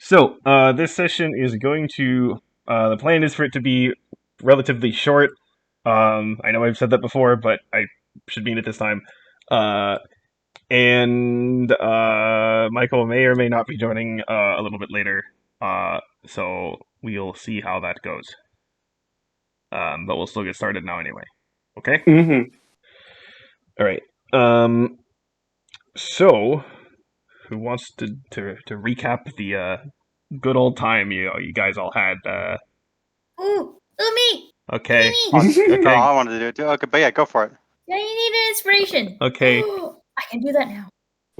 So, this session is going to, the plan is for it to be relatively short. I know I've said that before, but I should mean it this time. Uh, and Michael may or may not be joining a little bit later. So we'll see how that goes. But we'll still get started now anyway. Okay? Mm-hmm. All right. Um, so, who wants to recap the good old time you guys all had? Me! Okay. No, Okay. I wanted to do it too. Okay, but yeah, go for it. Yeah, you need an inspiration. Okay. I can do that now.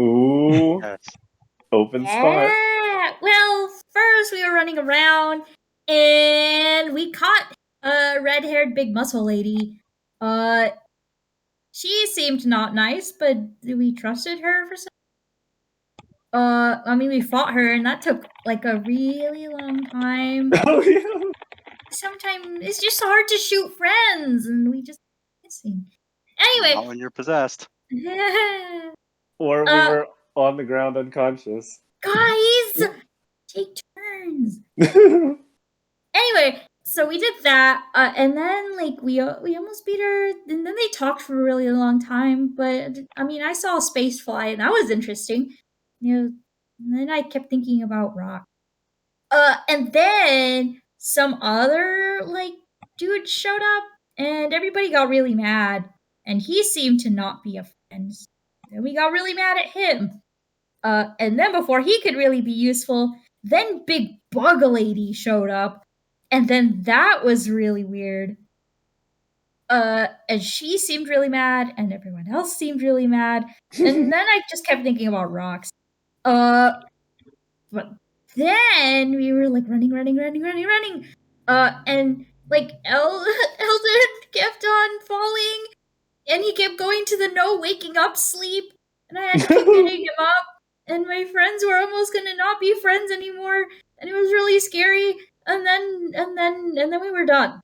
Ooh, Yes. open spot. Yeah. Well, first we were running around and we caught a red-haired big muscle lady. She seemed not nice, but we trusted her for some. We fought her, and that took like a really long time. Oh yeah. Sometimes it's just hard to shoot friends, and we just missing. Anyway, Not when you're possessed. Or we were on the ground unconscious. guys, take turns. Anyway, so we did that, and then like we almost beat her, and then they talked for a really long time. But I mean, I saw a space fly, and that was interesting. And then I kept thinking about rock. And then some other like dude showed up, and everybody got really mad, and he seemed to not be a friend. Then we got really mad at him. And then before he could really be useful, then Big Bug Lady showed up, and then that was really weird. And she seemed really mad, and everyone else seemed really mad, and then I just kept thinking about rocks. But then we were like running, and like Eldon kept on falling, and he kept going to the no waking up sleep, and I had to keep getting him up. And my friends were almost gonna not be friends anymore, and it was really scary. And then we were done.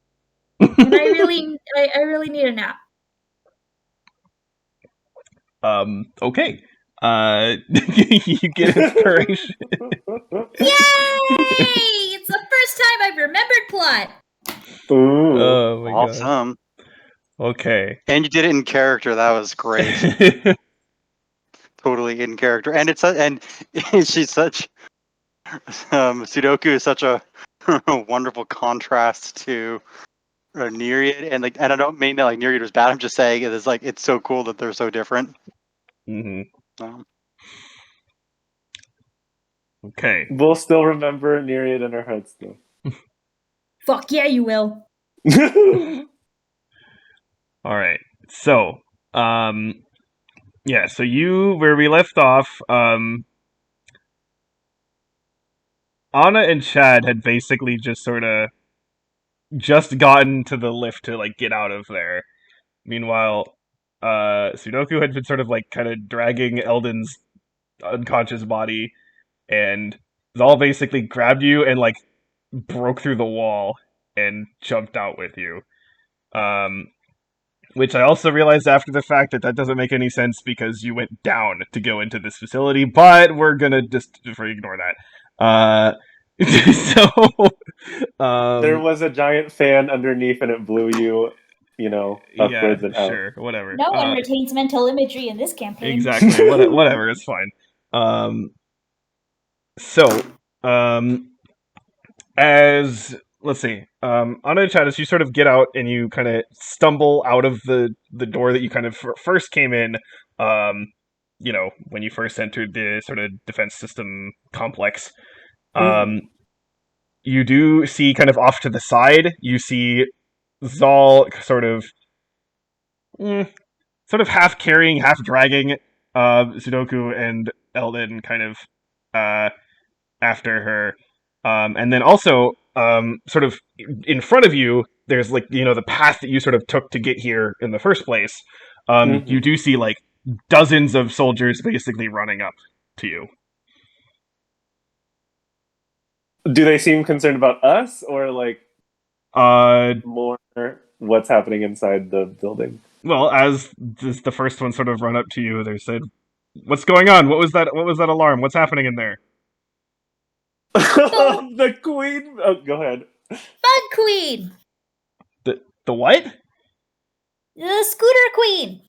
And I really need a nap. Okay. You get inspiration. Yay! It's the first time I've remembered plot. Ooh. Oh my god. Awesome. Okay. And you did it in character. That was great. Totally in character. And she's such Sudoku is such a wonderful contrast to Nereid, and I don't mean that like Nereid was bad. I'm just saying it is like it's so cool that they're so different. Mm-hmm. Okay. We'll still remember Nereid in our heads though. Fuck yeah, you will. All right. So, yeah. So where we left off, Anna and Chad had basically just sort of just gotten to the lift to like get out of there. Meanwhile, Sudoku had been sort of like kind of dragging Eldon's unconscious body, and Zal basically grabbed you and like broke through the wall and jumped out with you. Which I also realized after the fact that doesn't make any sense because you went down to go into this facility, but we're gonna just ignore that. There was a giant fan underneath and it blew you, upwards and out. Sure, whatever. No one retains mental imagery in this campaign. Exactly, whatever, it's fine. As let's see, Anna and Chad, as you sort of get out and you kind of stumble out of the door that you kind of first came in, when you first entered the sort of defense system complex, you do see kind of off to the side, you see Zal sort of half carrying, half dragging Sudoku and Eldon kind of after her. And then also, sort of in front of you, there's like, the path that you sort of took to get here in the first place. You do see like dozens of soldiers basically running up to you. Do they seem concerned about us or like more what's happening inside the building? Well, as the first one sort of run up to you, they said, "What's going on? What was that alarm? What's happening in there?" The queen. Oh, go ahead. Bug Queen. The what? The Scooter Queen.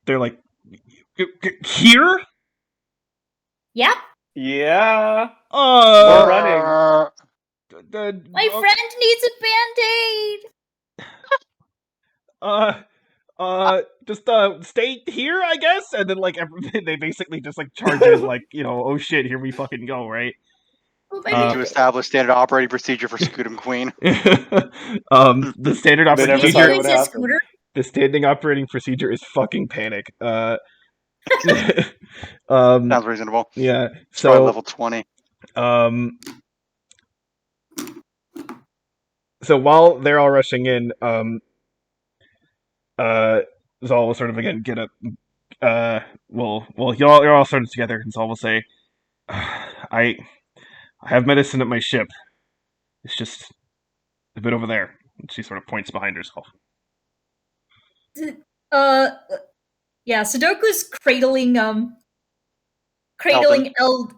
They're like, here? Yep. Yeah. Uh, We're running. My friend needs a band-aid. Just stay here, I guess. And then like they basically just like charge in, like, oh shit, here we fucking go, right? We need to establish standard operating procedure for Scootum Queen. The standard They never operating thought it procedure. would happen. The standing operating procedure is fucking panic. Sounds reasonable. Yeah. It's probably So level 20. So while they're all rushing in, Zal will sort of again get up. You're all sort of together, and Zal will say, "I have medicine at my ship. It's just a bit over there." And she sort of points behind herself. Yeah, Sudoku's cradling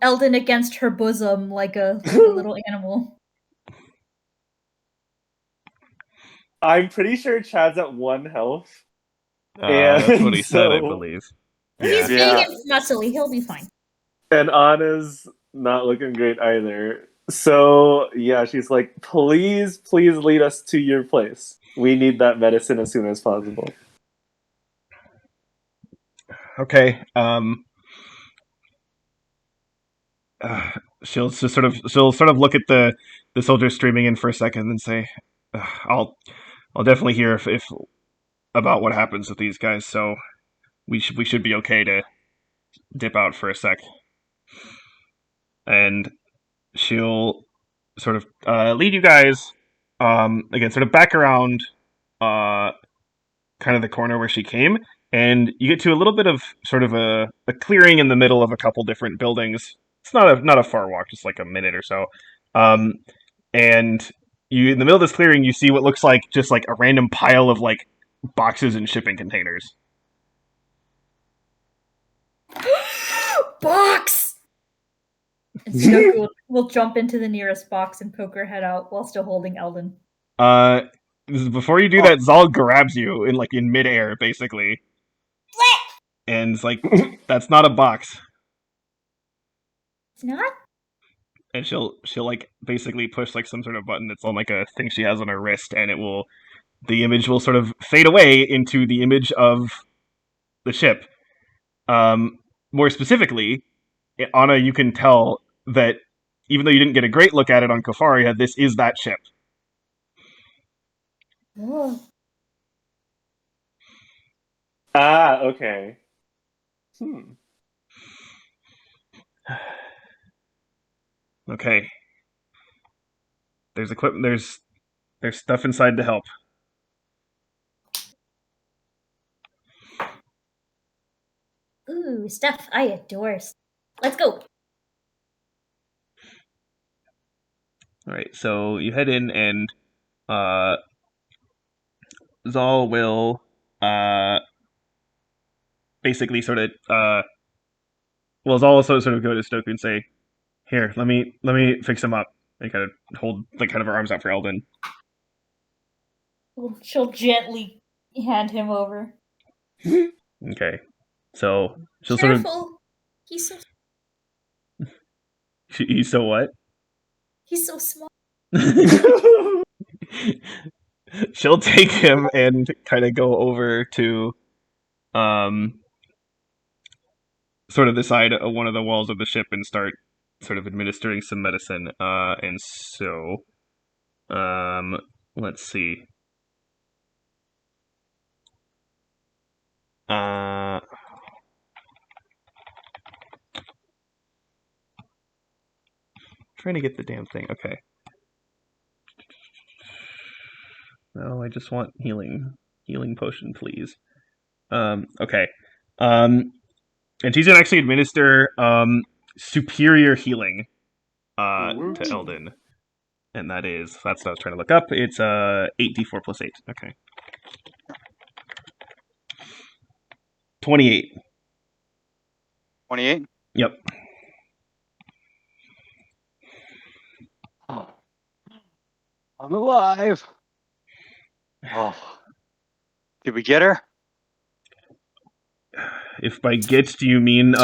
Eldon against her bosom like a little animal. I'm pretty sure Chad's at 1 health. That's what he said, I believe. He's big and muscly. He'll be fine. And Anna's not looking great either. So, yeah, she's like, please lead us to your place. We need that medicine as soon as possible. Okay. She'll sort of look at the soldiers streaming in for a second and say, I'll definitely hear if about what happens with these guys, so we should be okay to dip out for a sec." And she'll sort of lead you guys again, sort of back around kind of the corner where she came, and you get to a little bit of sort of a clearing in the middle of a couple different buildings. It's not a far walk, just like a minute or so. And you, in the middle of this clearing, you see what looks like just like a random pile of like boxes and shipping containers. Box! And Sudoku will jump into the nearest box and poke her head out while still holding Eldon. Before you do that, Zal grabs you in midair, basically. And it's like, that's not a box. It's not? And she'll like basically push like some sort of button that's on like a thing she has on her wrist, and the image will sort of fade away into the image of the ship. More specifically, Anna, you can tell that even though you didn't get a great look at it on Kofaria, this is that ship. Oh. Okay. Okay. There's equipment. There's stuff inside to help. Ooh, stuff I adore. Let's go. All right, so you head in, and Zal will basically sort of Zal also sort of go to Stoku and say, "Here, let me fix him up," and kind of hold like kind of her arms out for Eldon. She'll gently hand him over. Okay, so she'll Careful. sort of. He's so what? He's so small. She'll take him and kind of go over to sort of the side of one of the walls of the ship and start sort of administering some medicine. And so let's see. Trying to get the damn thing. Okay. No, I just want healing potion, please. Okay. And she's gonna actually administer superior healing to Eldon. And that's what I was trying to look up. It's 8d4 plus 8. Okay. 28. 28? Yep. Oh, I'm alive. Oh. Did we get her? If by get do you mean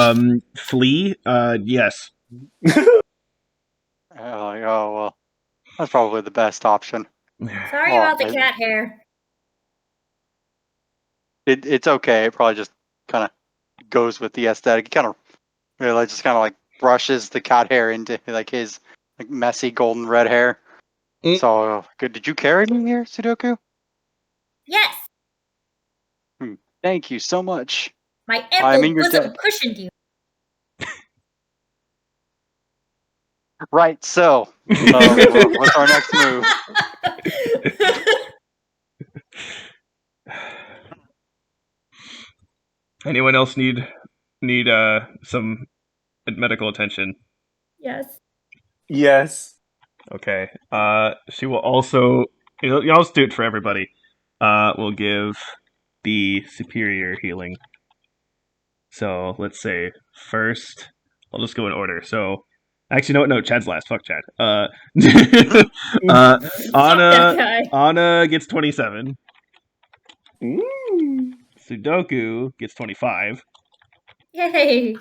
flee? Yes. Oh, well. That's probably the best option. Sorry Oh, about the cat hair. it's okay. It probably just kind of goes with the aesthetic. It kind of really just kind of like brushes the cat hair into like his like messy golden red hair. So good. Did you carry me here, Sudoku? Yes, Thank you so much. my I'm ample in your bosom debt. cushioned you. Right. So, what's our next move? Anyone else need some medical attention? Yes. Yes. Okay. She will also. I'll just do it for everybody. We'll give the superior healing. So let's say first. I'll just go in order. So actually, no. Chad's last. Fuck Chad. Fuck that guy. Anna gets 27. Mm. Sudoku gets 25. Yay.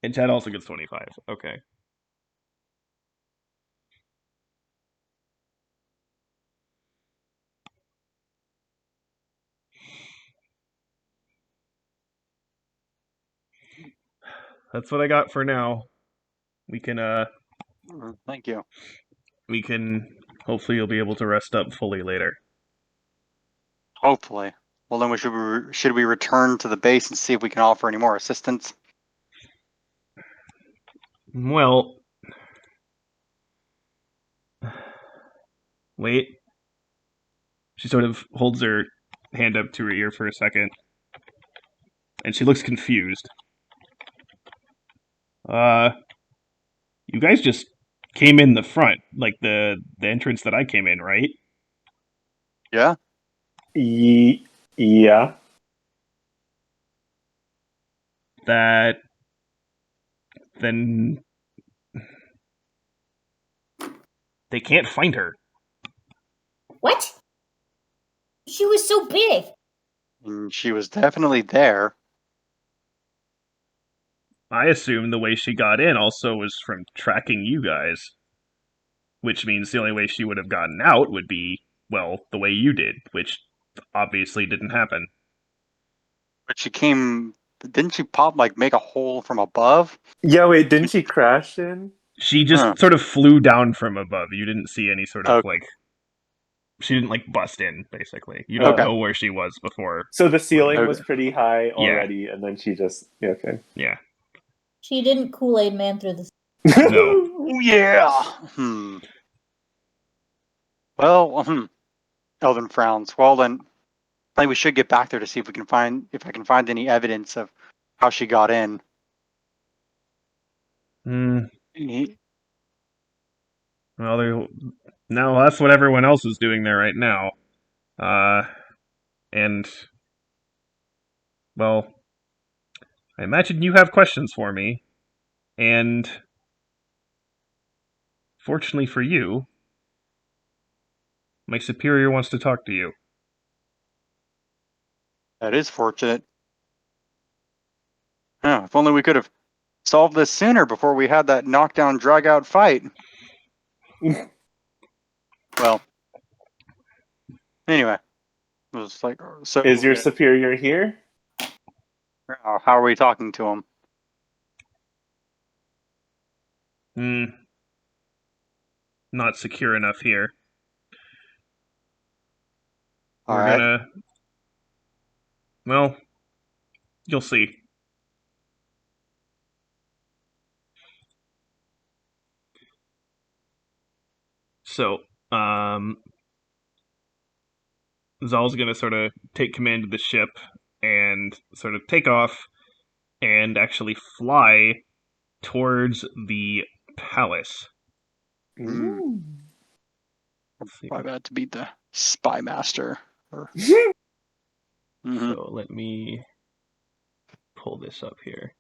And Chad also gets 25. Okay. That's what I got for now. We can Thank you. hopefully you'll be able to rest up fully later. Hopefully. Well, then should we return to the base and see if we can offer any more assistance? Well, wait. She sort of holds her hand up to her ear for a second, and she looks confused. You guys just came in the front, like the entrance that I came in, right? Yeah. Yeah. That then they can't find her. What? She was so big. And she was definitely there. I assume the way she got in also was from tracking you guys, which means the only way she would have gotten out would be, well, the way you did, which obviously didn't happen. But she came. Didn't she pop like make a hole from above? Yeah, wait, didn't she crash in? She just sort of flew down from above. You didn't see any sort of Okay. like. She didn't like bust in, basically. You don't Okay. know where she was before. So the ceiling Okay. was pretty high Yeah. already, and then she just okay. Yeah. She didn't Kool-Aid man through the... No. Oh yeah. Well, Elvin frowns. Well then, I think we should get back there to see if I can find any evidence of how she got in. Hmm. He- Well, no, that's what everyone else is doing there right now. And well, I imagine you have questions for me, and fortunately for you, my superior wants to talk to you. That is fortunate. Yeah, if only we could have solved this sooner before we had that knockdown, drag out fight. Well, anyway, it was like, so Is your superior here? how are we talking to him? Not secure enough here. All We're right. gonna. Well, you'll see. So, Zal's gonna sort of take command of the ship and sort of take off and actually fly towards the palace. Ooh. Let's see. Probably about to beat the spy master. So let me pull this up here.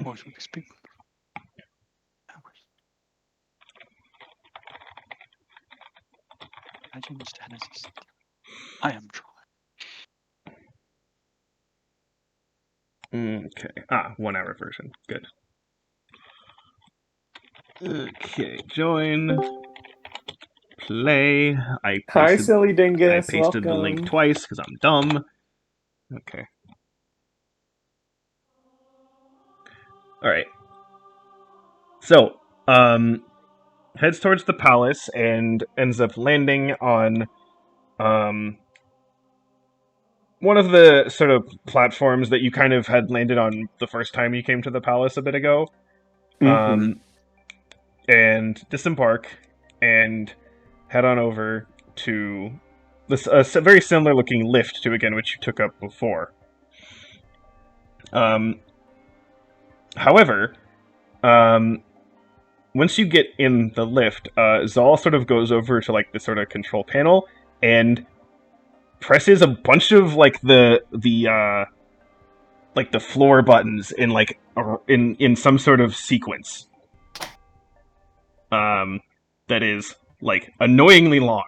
What should we speak? Imagine status. I am trying. Okay. 1 hour version. Good. Okay. Join. Play. Hi, silly I dingus. pasted the link Welcome. twice because I'm dumb. Okay. All right. So, heads towards the palace and ends up landing on one of the sort of platforms that you kind of had landed on the first time you came to the palace a bit ago. Mm-hmm. And disembark and head on over to this very similar looking lift to again which you took up before. However, once you get in the lift, Zal sort of goes over to like the sort of control panel and presses a bunch of like the floor buttons in like in some sort of sequence. That is like annoyingly long.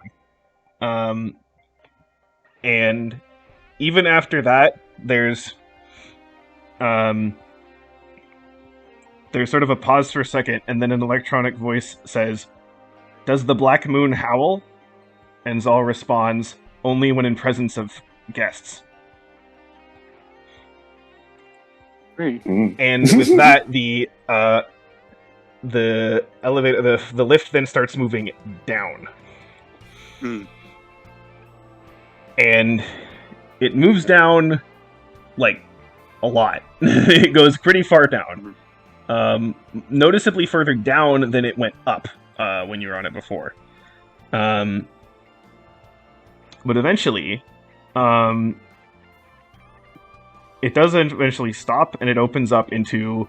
And even after that, there's sort of a pause for a second, and then an electronic voice says, "Does the black moon howl?" And Zal responds, "Only when in presence of guests." Great. And with that, the elevator, the lift then starts moving down, and it moves down like a lot. It goes pretty far down, noticeably further down than it went up when you were on it before. But eventually, it does eventually stop, and it opens up into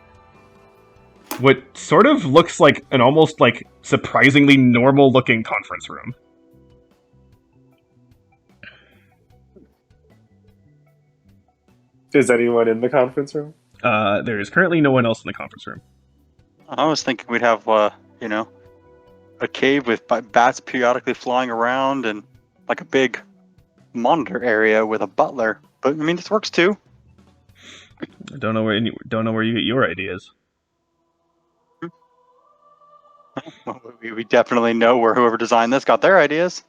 what sort of looks like an almost like surprisingly normal-looking conference room. Is anyone in the conference room? There is currently no one else in the conference room. I was thinking we'd have, a cave with bats periodically flying around and like a big monitor area with a butler. But I mean, this works too. I don't know where you get your ideas. Well, we definitely know where whoever designed this got their ideas.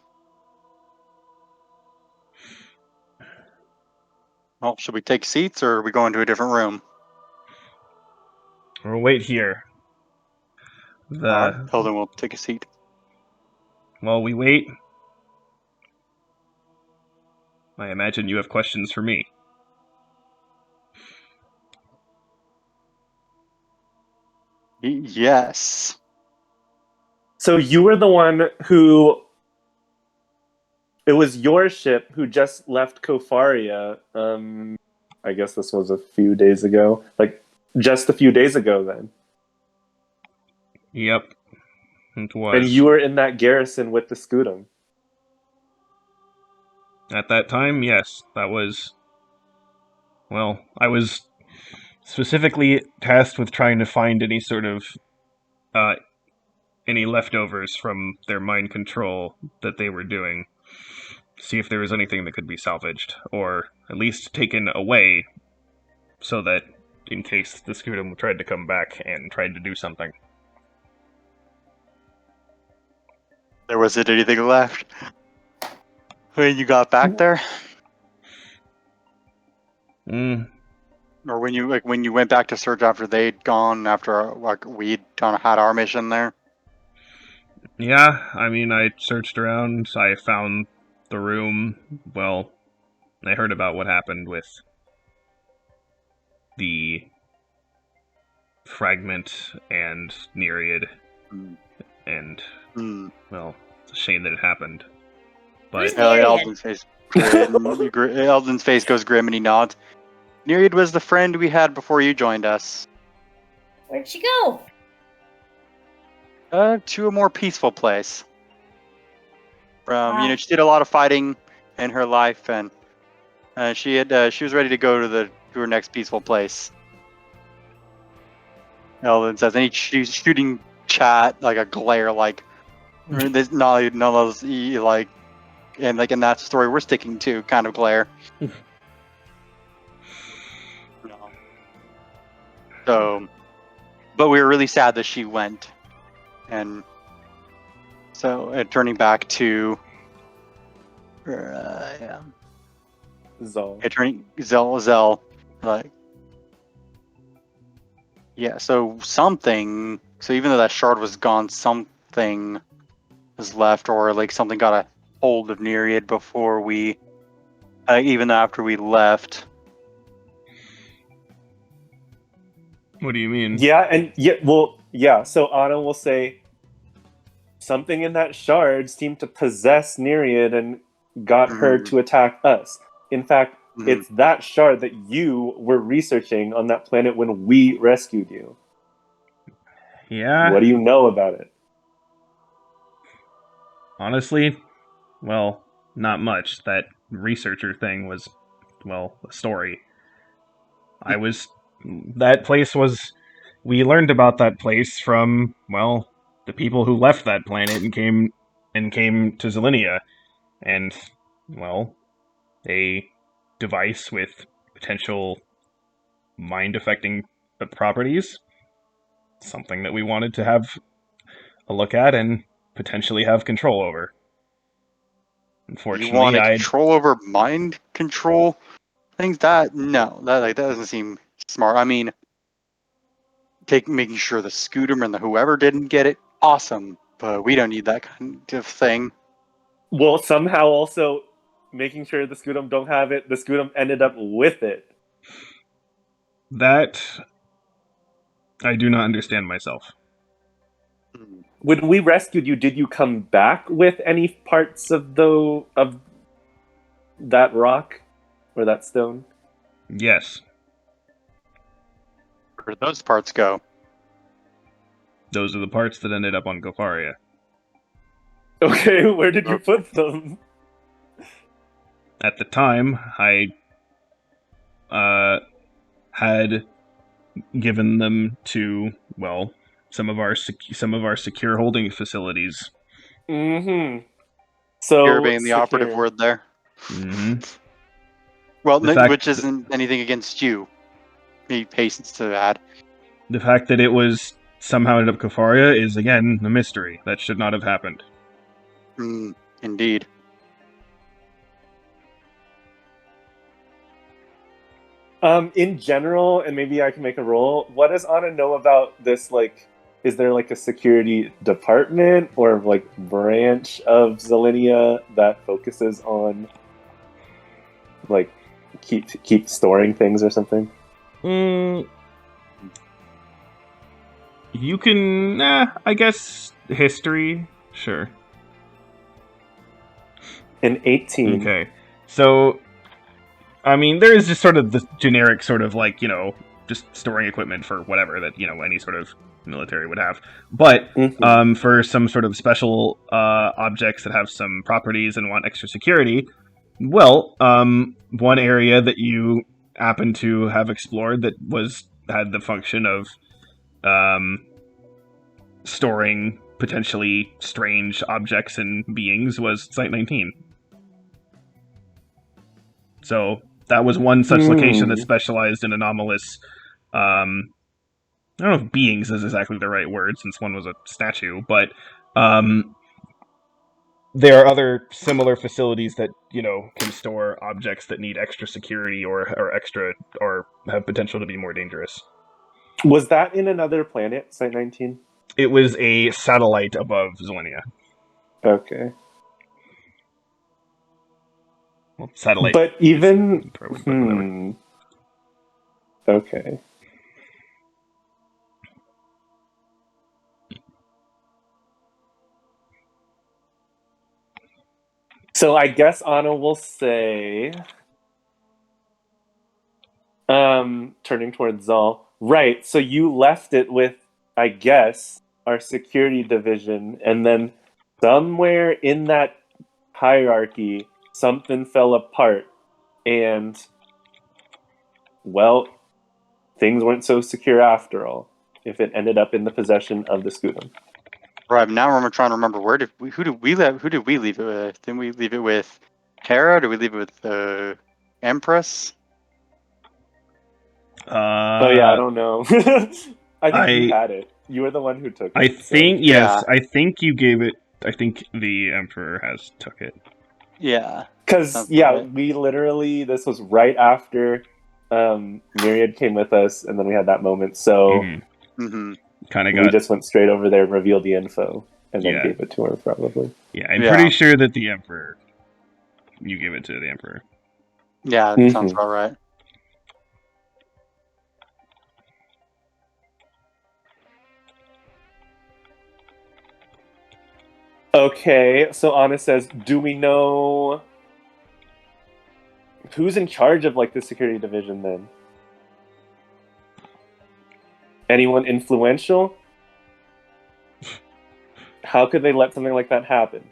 Well, should we take seats or are we going to a different room? We'll wait here. All right, Hilden will take a seat. While we wait, I imagine you have questions for me. Yes. So you were the one who... It was your ship who just left Kofaria. I guess this was a few days ago. Like, just a few days ago then. Yep. It was. And you were in that garrison with the Scutum. At that time, yes. That was... Well, I was specifically tasked with trying to find any sort of... any leftovers from their mind control that they were doing. See if there was anything that could be salvaged, or at least taken away, so that in case the Scutum tried to come back and tried to do something. There wasn't anything left when you got back there, or when you went back to search after they'd gone, after we'd had our mission there. Yeah, I mean, I searched around. I found the room. Well, I heard about what happened with the fragment and Nereid, and well, it's a shame that it happened. But Eldon's face, Eldon's face goes grim and he nods. Nereid was the friend we had before you joined us. Where'd she go? To a more peaceful place. She did a lot of fighting in her life, and she was ready to go to her next peaceful place. Eldon says, any shooting chat, like a glare, like there's none of those like, and like in that story we're sticking to kind of glare. No. So, but we were really sad that she went, and so turning back to, yeah, Zol. turning Zell, like, yeah. So something. So even though that shard was gone, something was left, or like something got a hold of Nereid before we, even after we left. What do you mean? Yeah, and yeah. So Anna will say something in that shard seemed to possess Nereid and got her Mhm. to attack us. In fact, Mhm. it's that shard that you were researching on that planet when we rescued you. Yeah. What do you know about it? Honestly, well, not much. That researcher thing was, well, a story. That place was. We learned about that place from, well, the people who left that planet and came to Zelinia, and, well, a device with potential mind affecting properties. Something that we wanted to have a look at and potentially have control over. You Unfortunately, wanted I control over mind control things? That that doesn't seem smart. I mean, making sure the Scooter and the whoever didn't get it, awesome. But we don't need that kind of thing. Well, somehow also making sure the Scudum don't have it. The Scudum ended up with it. that I do not understand myself. Hmm. When we rescued you, did you come back with any parts of that rock or that stone? Yes, Where did those parts go? those are the parts that ended up on Gofaria. Okay, where did you Okay. put them? At the time, I had given them to, well, some of our secure holding facilities. Mm-hmm. Secure So being the operative secure. word there. Hmm. Well, The fact which isn't anything against you. He hastens to add. the fact that it was somehow ended up Gofaria is again a mystery. That should not have happened. Indeed. In general, and maybe I can make a roll. What does Anna know about this? Like, is there like a security department or like branch of Zelenia that focuses on like keep storing things or something? Mm, you can, I guess, history, sure. An 18. Okay, so I mean, there is just sort of the generic sort of like, just storing equipment for whatever that, any sort of military would have. But Mm-hmm. for some sort of special objects that have some properties and want extra security, well, one area that you happen to have explored that had the function of storing potentially strange objects and beings was Site 19. So that was one such location that specialized in anomalous. I don't know if beings is exactly the right word since one was a statue, but um, there are other similar facilities that can store objects that need extra security or extra or have potential to be more dangerous. Was that in another planet, Site 19? It was a satellite above Zelenia. Okay. Well, satellite But is even but whatever. Okay. So I guess Anna will say, turning towards Zal, right, so you left it with, I guess, our security division, and then somewhere in that hierarchy, something fell apart, and, well, things weren't so secure after all. if it ended up in the possession of the Scutum. Right now, I'm trying to remember who did we leave it with? Didn't we leave it with Hera? Did we leave it with the Empress? Oh yeah, I don't know. I think you I had it. You were the one who took I it. think So. yes, Yeah. I think you gave it. I think the Emperor has took it. Yeah. Because Sounds yeah, right. we literally this was right after Myriad came with us, and then we had that moment. So Mm-hmm. Kind of we got just went straight over there, revealed the info, and then yeah, gave it to her probably. yeah. I'm Yeah. pretty sure that the Emperor. You give it to the Emperor. Yeah, that sounds about right. Okay, so Anna says, do we know who's in charge of like the security division then? Anyone influential? How could they let something like that happen?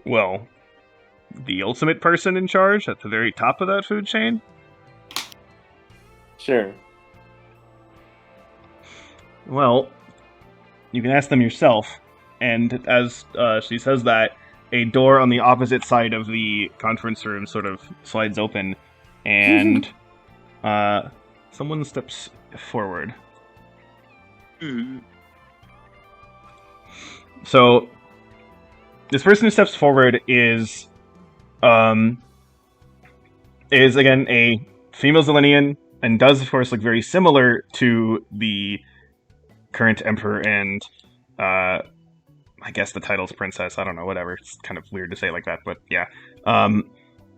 Well, the ultimate person in charge at the very top of that food chain. Sure. Well, you can ask them yourself. And as she says that, a door on the opposite side of the conference room sort of slides open, and someone steps forward. So, this person who steps forward is again a female Zelenian, and does of course look very similar to the current emperor and I guess the title's princess. I don't know, whatever. It's kind of weird to say it like that, but yeah.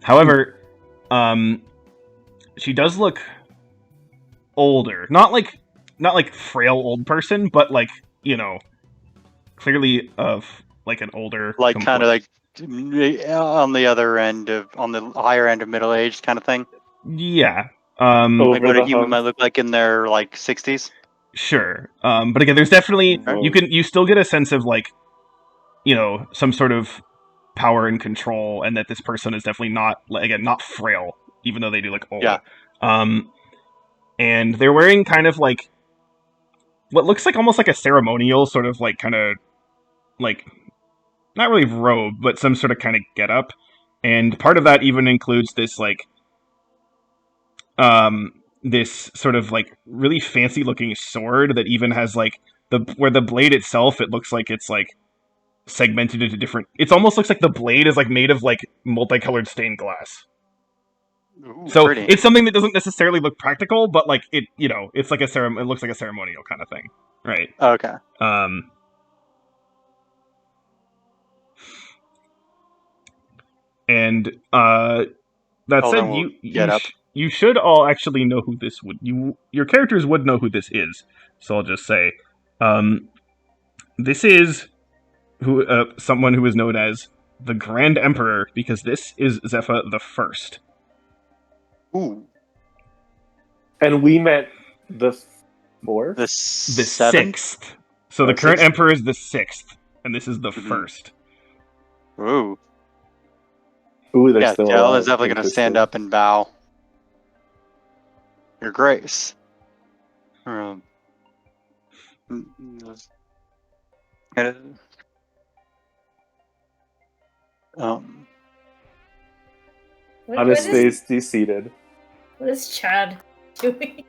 However, she does look older. Not like frail old person, but like, clearly of like an older, Like kind of like on the higher end of middle age kind of thing. yeah. Like Over what a the human hump. might look like in their like 60s. Sure. But again, there's definitely Whoa. you still get a sense of like, some sort of power and control, and that this person is definitely not frail, even though they do look old. Yeah. And they're wearing kind of like what looks like almost like a ceremonial sort of like kind of like not really robe, but some sort of kind of getup. And part of that even includes this like this sort of like really fancy looking sword that even has like where the blade itself, it looks like it's like segmented into different. It almost looks like the blade is like made of like multicolored stained glass. Ooh, So pretty. it's something that doesn't necessarily look practical, but like it's like it looks like a ceremonial kind of thing, right? Okay. And that Oh, said, then we'll get up. you should all actually know who this would your characters would know who this is. So I'll just say, this is someone who is known as the Grand Emperor, because this is Zepha the First. Ooh. And we met the fourth? The The seventh? sixth. So the current sixth? emperor is the sixth, and this is the first. Ooh. Ooh, they're Yeah, still Dell alive. is definitely going to stand up and bow. Your Grace. Um, On his face, de-seated. What is Chad doing?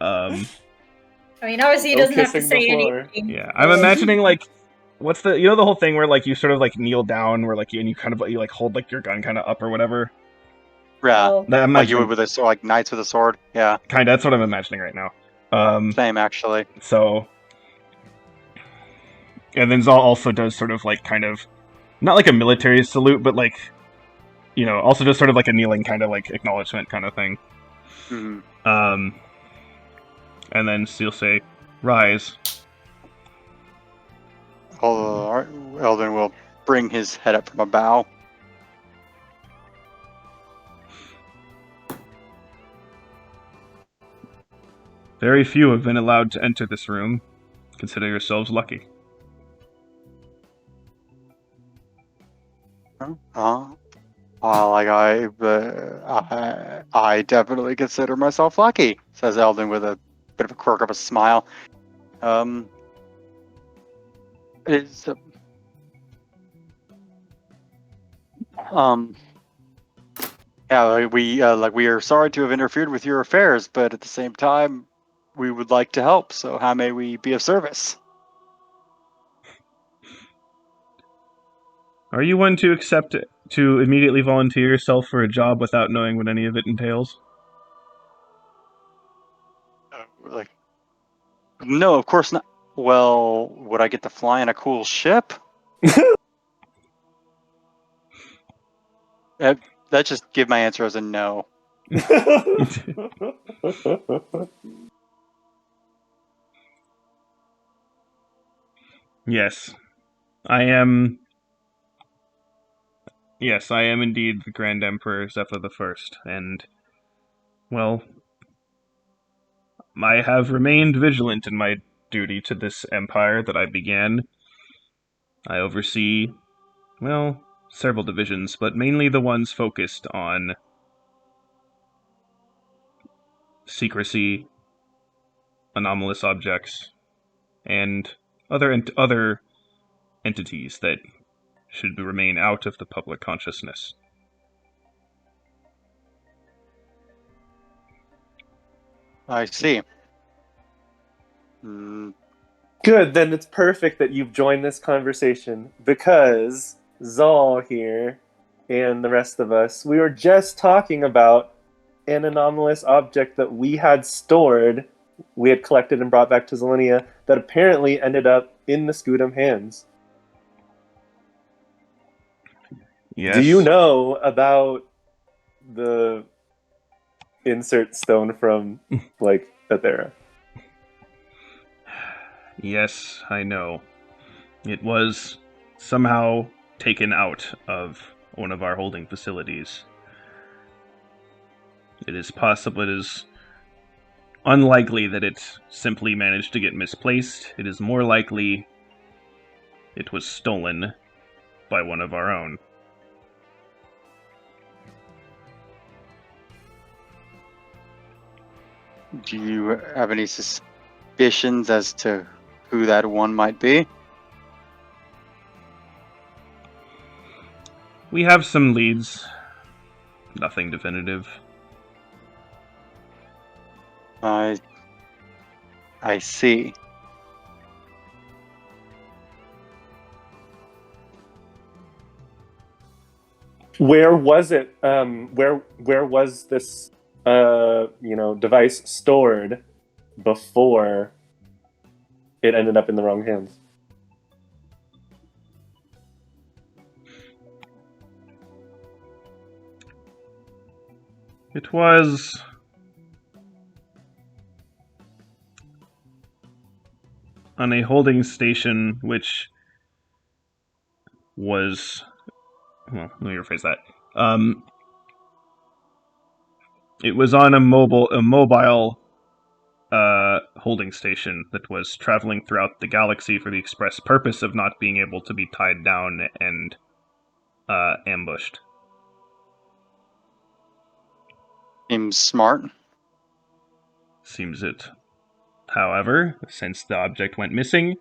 Um, I mean, obviously he doesn't have to kissing say the floor. anything. Yeah, I'm imagining like what's the the whole thing where like you sort of like kneel down, where like and you kind of you like hold like your gun kind of up or whatever. Yeah, Oh. like you would with a sword, like knights with a sword. Yeah, kind of. That's what I'm imagining right now. Same actually. So, and then Zal also does sort of like kind of not like a military salute, but like also just sort of like a kneeling kind of like acknowledgement kind of thing. Mm-hmm. And then she'll say, "Rise." Eldon will bring his head up from a bow. Very few have been allowed to enter this room. Consider yourselves lucky. I definitely consider myself lucky, says Eldon with a bit of a quirk of a smile. It's yeah, we are sorry to have interfered with your affairs, but at the same time, we would like to help. So how may we be of service? Are you one to accept to immediately volunteer yourself for a job without knowing what any of it entails? Like, no, of course not. Well, would I get to fly in a cool ship? Let's just give my answer as a no. Yes. I am... Yes, I am indeed the Grand Emperor Zephyr the First, and, well, I have remained vigilant in my duty to this empire that I began. I oversee, well, several divisions, but mainly the ones focused on secrecy, anomalous objects, and other entities that should remain out of the public consciousness. I see. Mm, Good, then it's perfect that you've joined this conversation because Zal here and the rest of us, we were just talking about an anomalous object that we had stored, we had collected and brought back to Zelenia, that apparently ended up in the Scudam hands. Yes. Do you know about the insert stone from, like, Athera? Yes, I know. It was somehow taken out of one of our holding facilities. It is unlikely that it simply managed to get misplaced. It is more likely it was stolen by one of our own. do you have any suspicions as to who that one might be? We have some leads. Nothing definitive. I see. Where was it? Where was this device stored before it ended up in the wrong hands? It was on a holding station which was... Well, let me rephrase that. It was on a mobile holding station that was traveling throughout the galaxy for the express purpose of not being able to be tied down and ambushed. Seems smart. Seems it. However, since the object went missing,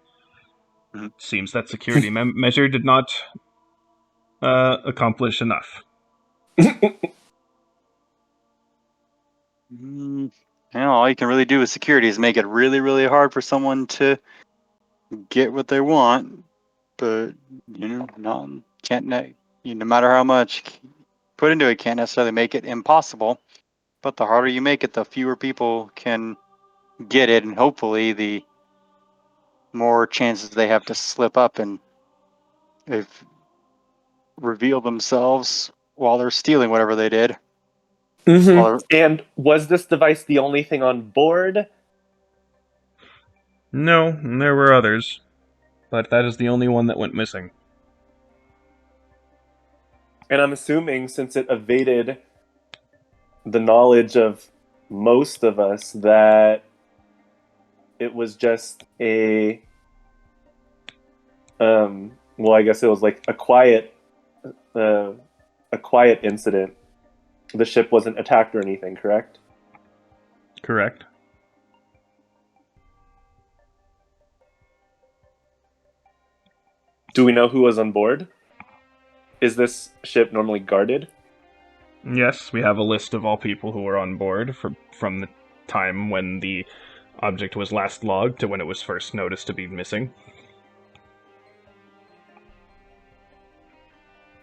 Mhm. seems that security measure did not accomplish enough. All you can really do with security is make it really, really hard for someone to get what they want. But no matter how much put into it, can't necessarily make it impossible. But the harder you make it, the fewer people can get it, and hopefully, the more chances they have to slip up and reveal themselves while they're stealing whatever they did. Mm-hmm. And was this device the only thing on board? No, there were others, but that is the only one that went missing. And I'm assuming, since it evaded the knowledge of most of us, that it was just a well, I guess it was like a quiet incident. The ship wasn't attacked or anything, correct? Correct. Do we know who was on board? Is this ship normally guarded? Yes, we have a list of all people who were on board from the time when the object was last logged to when it was first noticed to be missing.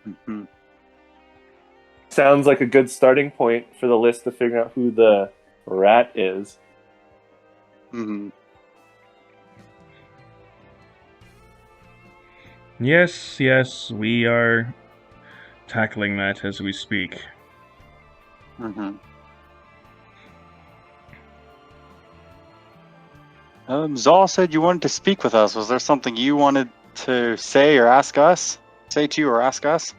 Mm-hmm. Sounds like a good starting point for the list to figure out who the rat is. Mm-hmm. Yes, we are tackling that as we speak. Mm-hmm. Zal said you wanted to speak with us. Was there something you wanted to say or ask us? Say to or ask us?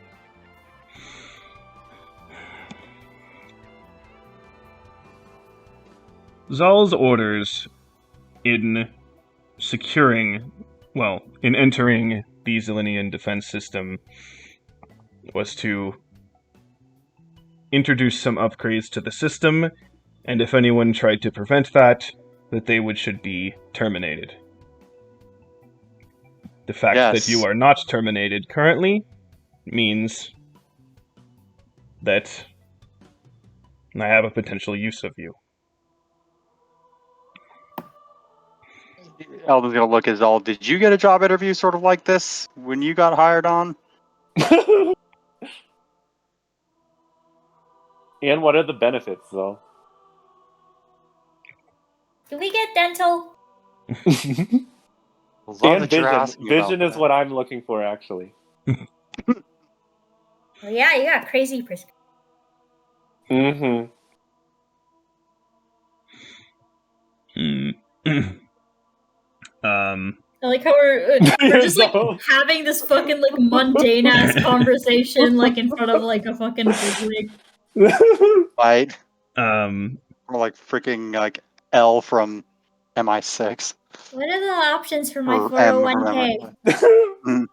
Zal's orders in in entering the Zilinian defense system was to introduce some upgrades to the system, and if anyone tried to prevent that they should be terminated. The fact that you Yes. are not terminated currently means that I have a potential use of you. Eldon's gonna look at Zal. Did you get a job interview sort of like this when you got hired on? And what are the benefits, though? Do we get dental? Love And that you're vision. asking Vision about is that. what I'm looking for, actually. Oh, yeah, you got crazy prescription. Mm-hmm. I like how we're just like Zal. having this fucking like mundane ass conversation like in front of like a fucking big wig. Right? um, Or like freaking like L from MI6 What are the options for my or M from 401k? MI6.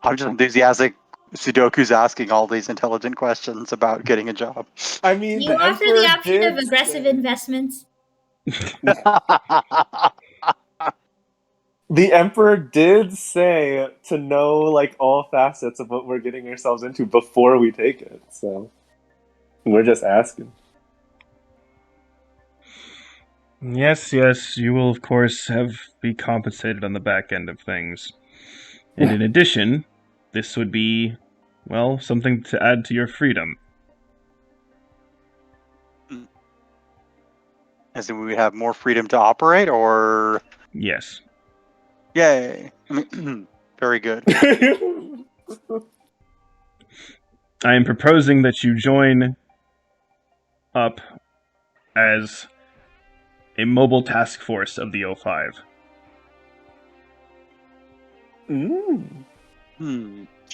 I'm just enthusiastic. Sudoku's asking all these intelligent questions about getting a job. I mean, You the offer Emperor the option did of aggressive say... investments. The Emperor did say to know, like, all facets of what we're getting ourselves into before we take it, so... We're just asking. yes, you will of course be compensated on the back end of things. And in addition, this would be, well, something to add to your freedom. As in we would have more freedom to operate, or Yes. yay. I mean, very good. I am proposing that you join up as a mobile task force of the O5.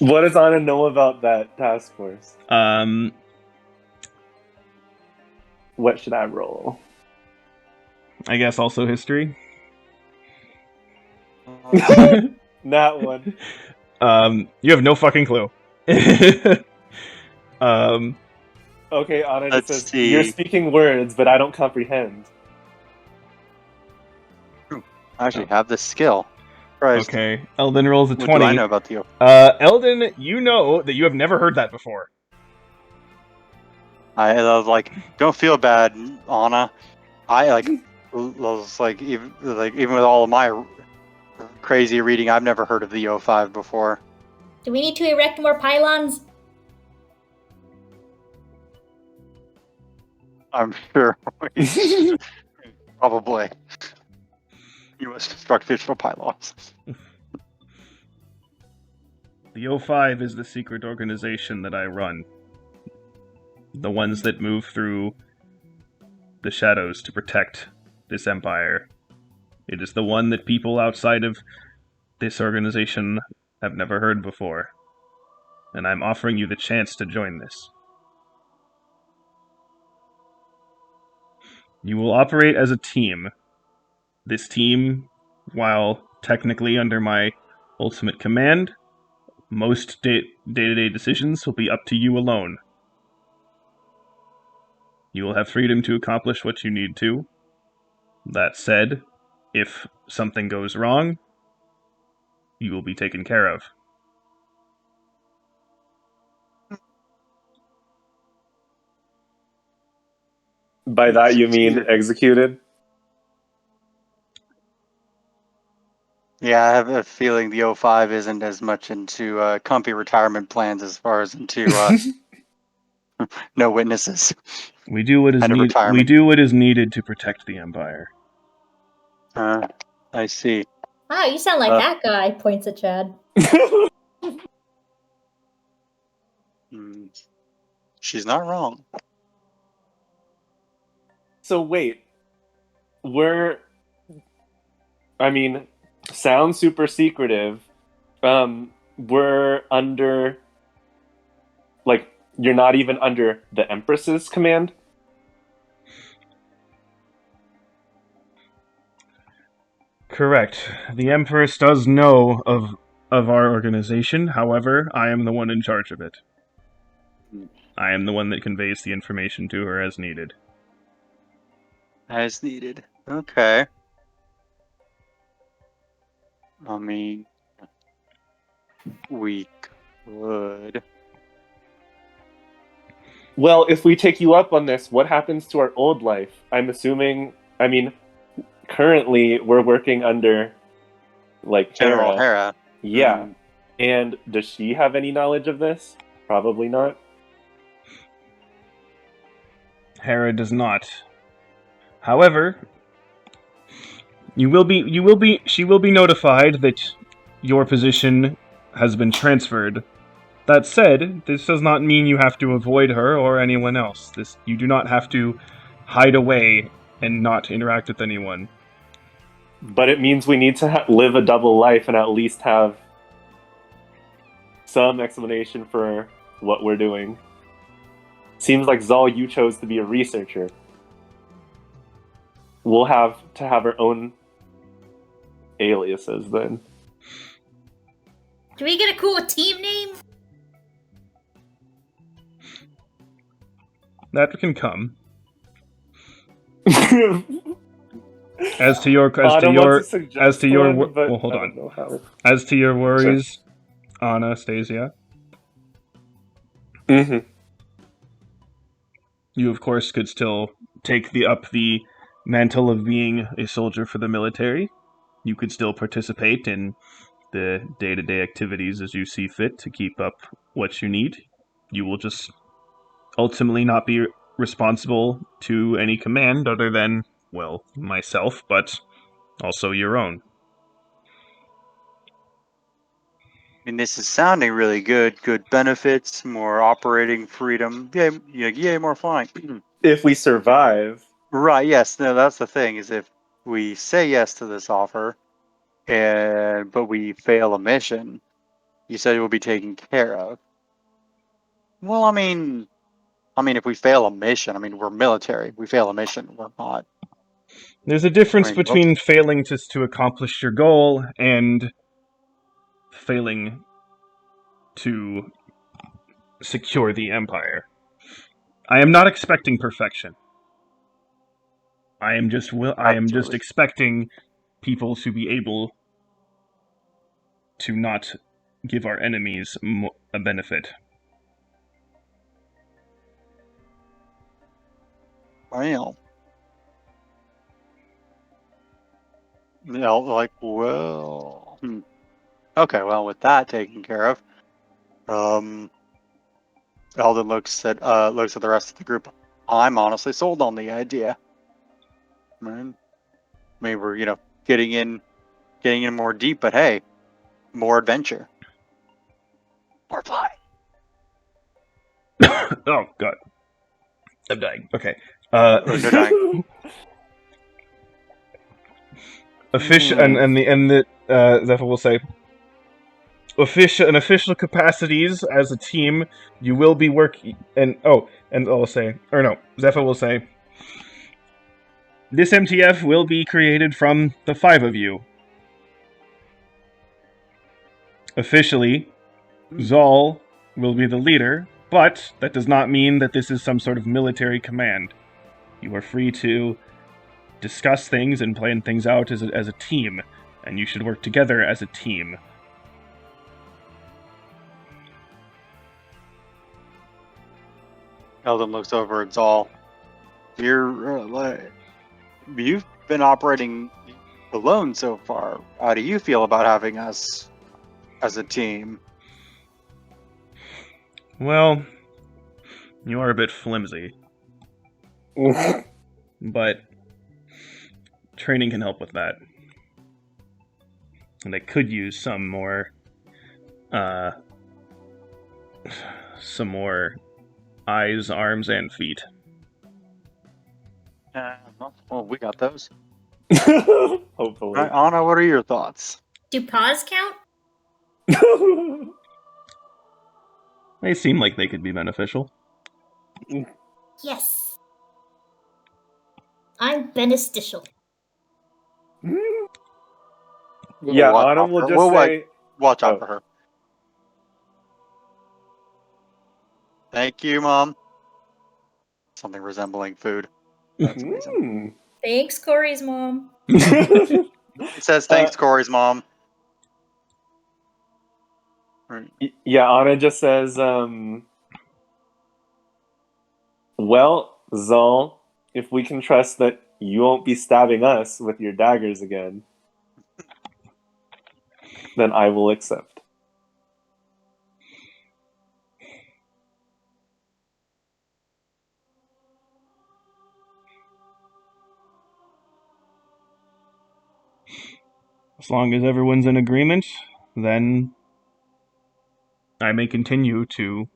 What does Anna know about that task force? What should I roll? I guess also history. That one. You have no fucking clue. Okay, Anna just Let's says, see. you're speaking words, but I don't comprehend. I actually have this skill. Christ. Okay, Eldon rolls a What 20. do I know about the Eldon, you know that you have never heard that before. I was like, don't feel bad, Anna. I was like even with all of my crazy reading, I've never heard of the O5 before. Do we need to erect more pylons? I'm sure. Probably. You must construct digital pylons. The O5 is the secret organization that I run. The ones that move through the shadows to protect this empire. It is the one that people outside of this organization have never heard before. And I'm offering you the chance to join this. You will operate as a team. This team, while technically under my ultimate command, most day-to-day decisions will be up to you alone. You will have freedom to accomplish what you need to. That said, if something goes wrong, you will be taken care of. By that you mean executed? Yeah, I have a feeling the O5 isn't as much into comfy retirement plans as far as into no witnesses. We do what is Kind of We retirement. do what is needed to protect the Empire. I see. Wow, you sound like that guy, points at Chad. She's not wrong. So wait, sounds super secretive. We're under, like, you're not even under the Empress's command? Correct. The Empress does know of our organization. However, I am the one in charge of it. I am the one that conveys the information to her as needed. As needed. Okay. I mean, we could. Well, if we take you up on this, what happens to our old life? I'm assuming, currently we're working under, like, General Hera. Hera. Yeah. And does she have any knowledge of this? Probably not. Hera does not. However, she will be notified that your position has been transferred. That said, this does not mean you have to avoid her or anyone else. You do not have to hide away and not interact with anyone. But it means we need to live a double life and at least have some explanation for what we're doing. Seems like, Zal, you chose to be a researcher. We'll have to have our own aliases then. Do we get a cool team name? That can come. As to your worries, Anastasia. Mm-hmm. You, of course, could still take up the mantle of being a soldier for the military. You could still participate in the day-to-day activities as you see fit to keep up what you need. You will just ultimately not be responsible to any command other than, well, myself, but also your own. I mean, this is sounding really good. Good benefits, more operating freedom. Yay, more flying. If we survive. Right, yes. No, that's the thing, is if we say yes to this offer, but we fail a mission, you said it will be taken care of. Well, I mean, if we fail a mission, we're military. We fail a mission, we're not. There's a difference between failing to accomplish your goal and failing to secure the Empire. I am not expecting perfection. I am just expecting people to be able to not give our enemies a benefit. Well. Okay, well, with that taken care of, Eldon looks at the rest of the group. I'm honestly sold on the idea. We're getting in more deep, but hey, more adventure, more fly. Oh God, I'm dying. Okay. No dying. Zephyr will say, in official capacities as a team, you will be working. Zephyr will say, this MTF will be created from the 5 of you. Officially, Zal will be the leader, but that does not mean that this is some sort of military command. You are free to discuss things and plan things out as a team, and you should work together as a team. Eldon looks over at Zal. You've been operating alone so far. How do you feel about having us as a team? Well, you are a bit flimsy, but training can help with that. And I could use some more eyes, arms, and feet. Well, we got those. Hopefully. All right, Anna, what are your thoughts? Do paws count? They seem like they could be beneficial. Yes. I'm beneficial. Yeah, Watch Autumn out will for- just we'll, say, watch out Oh. for her. Thank you, Mom. Something resembling food. That's amazing. Thanks, Corey's mom. It says thanks, Corey's mom. Right. Yeah, Anna just says, well, Zal, if we can trust that you won't be stabbing us with your daggers again, then I will accept. As long as everyone's in agreement, then I may continue to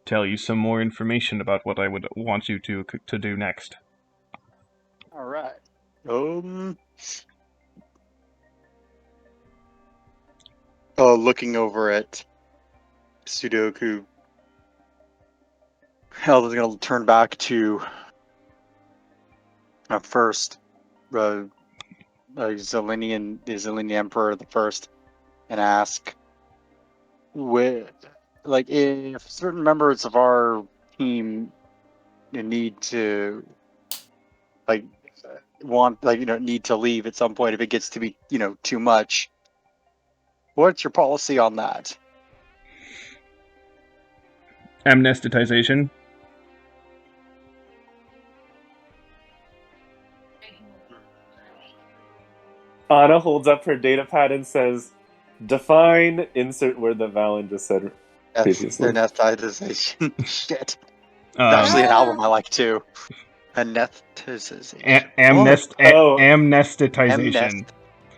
tell you some more information about what I would want you to do next. All right. Looking over at Sudoku, Elda's gonna turn back to first the Zelenian Emperor the First, and ask, if certain members of our team need to need to leave at some point if it gets to be too much. What's your policy on that? Amnesticization. Anna holds up her data pad and says, define insert word that Valon just said previously. Anesthetization. Shit. Actually, an album I like too. Anesthetization. Amnesticization.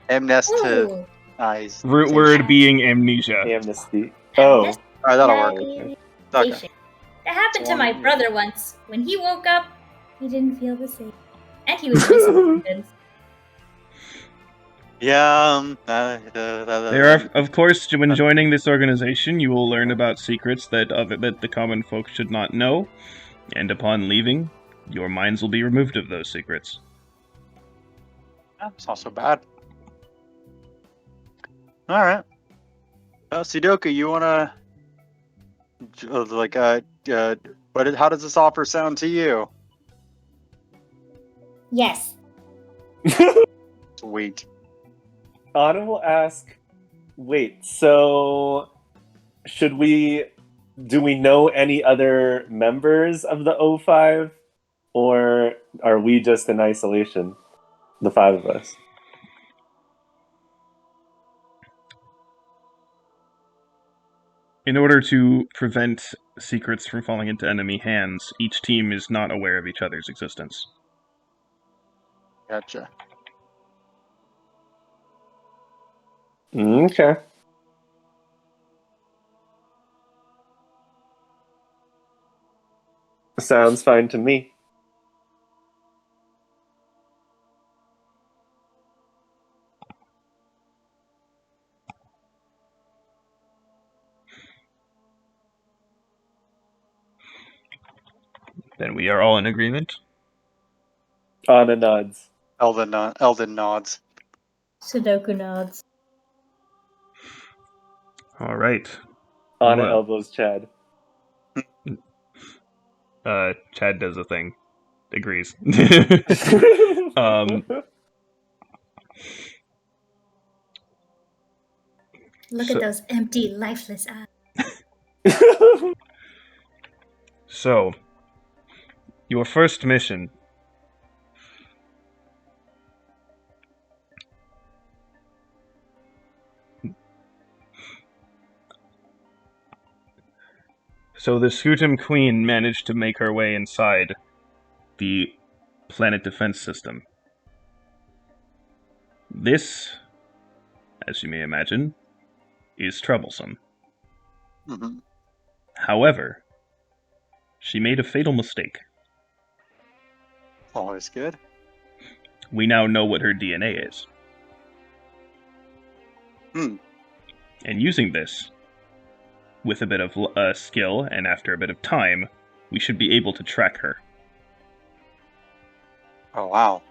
Amnestize. Root word being amnesia. Amnesty. Oh. Alright, that'll work. Okay. Okay. That happened to One my year. brother once. When he woke up, he didn't feel the same. And he was missing sentence. Yeah. There are, of course, when joining this organization, you will learn about secrets that the common folk should not know, and upon leaving, your minds will be removed of those secrets. It's not so bad. All right. Sudoku, you wanna how does this offer sound to you? Yes. Sweet. Anna will ask, wait, so do we know any other members of the O5? Or are we just in isolation? The five of us. In order to prevent secrets from falling into enemy hands, each team is not aware of each other's existence. Gotcha. Okay. Sounds fine to me. Then we are all in agreement. Anna nods. Eldon nods. Sudoku nods. All right. Anna Well, elbows Chad. Chad does a thing. Agrees. Look at those empty, lifeless eyes. So, Your first mission. So the Scutum Queen managed to make her way inside the planet defense system. This, as you may imagine, is troublesome. Mm-hmm. However, she made a fatal mistake. Always good. We now know what her DNA is. Hmm. And using this, with a bit of skill and after a bit of time, we should be able to track her. Oh, wow.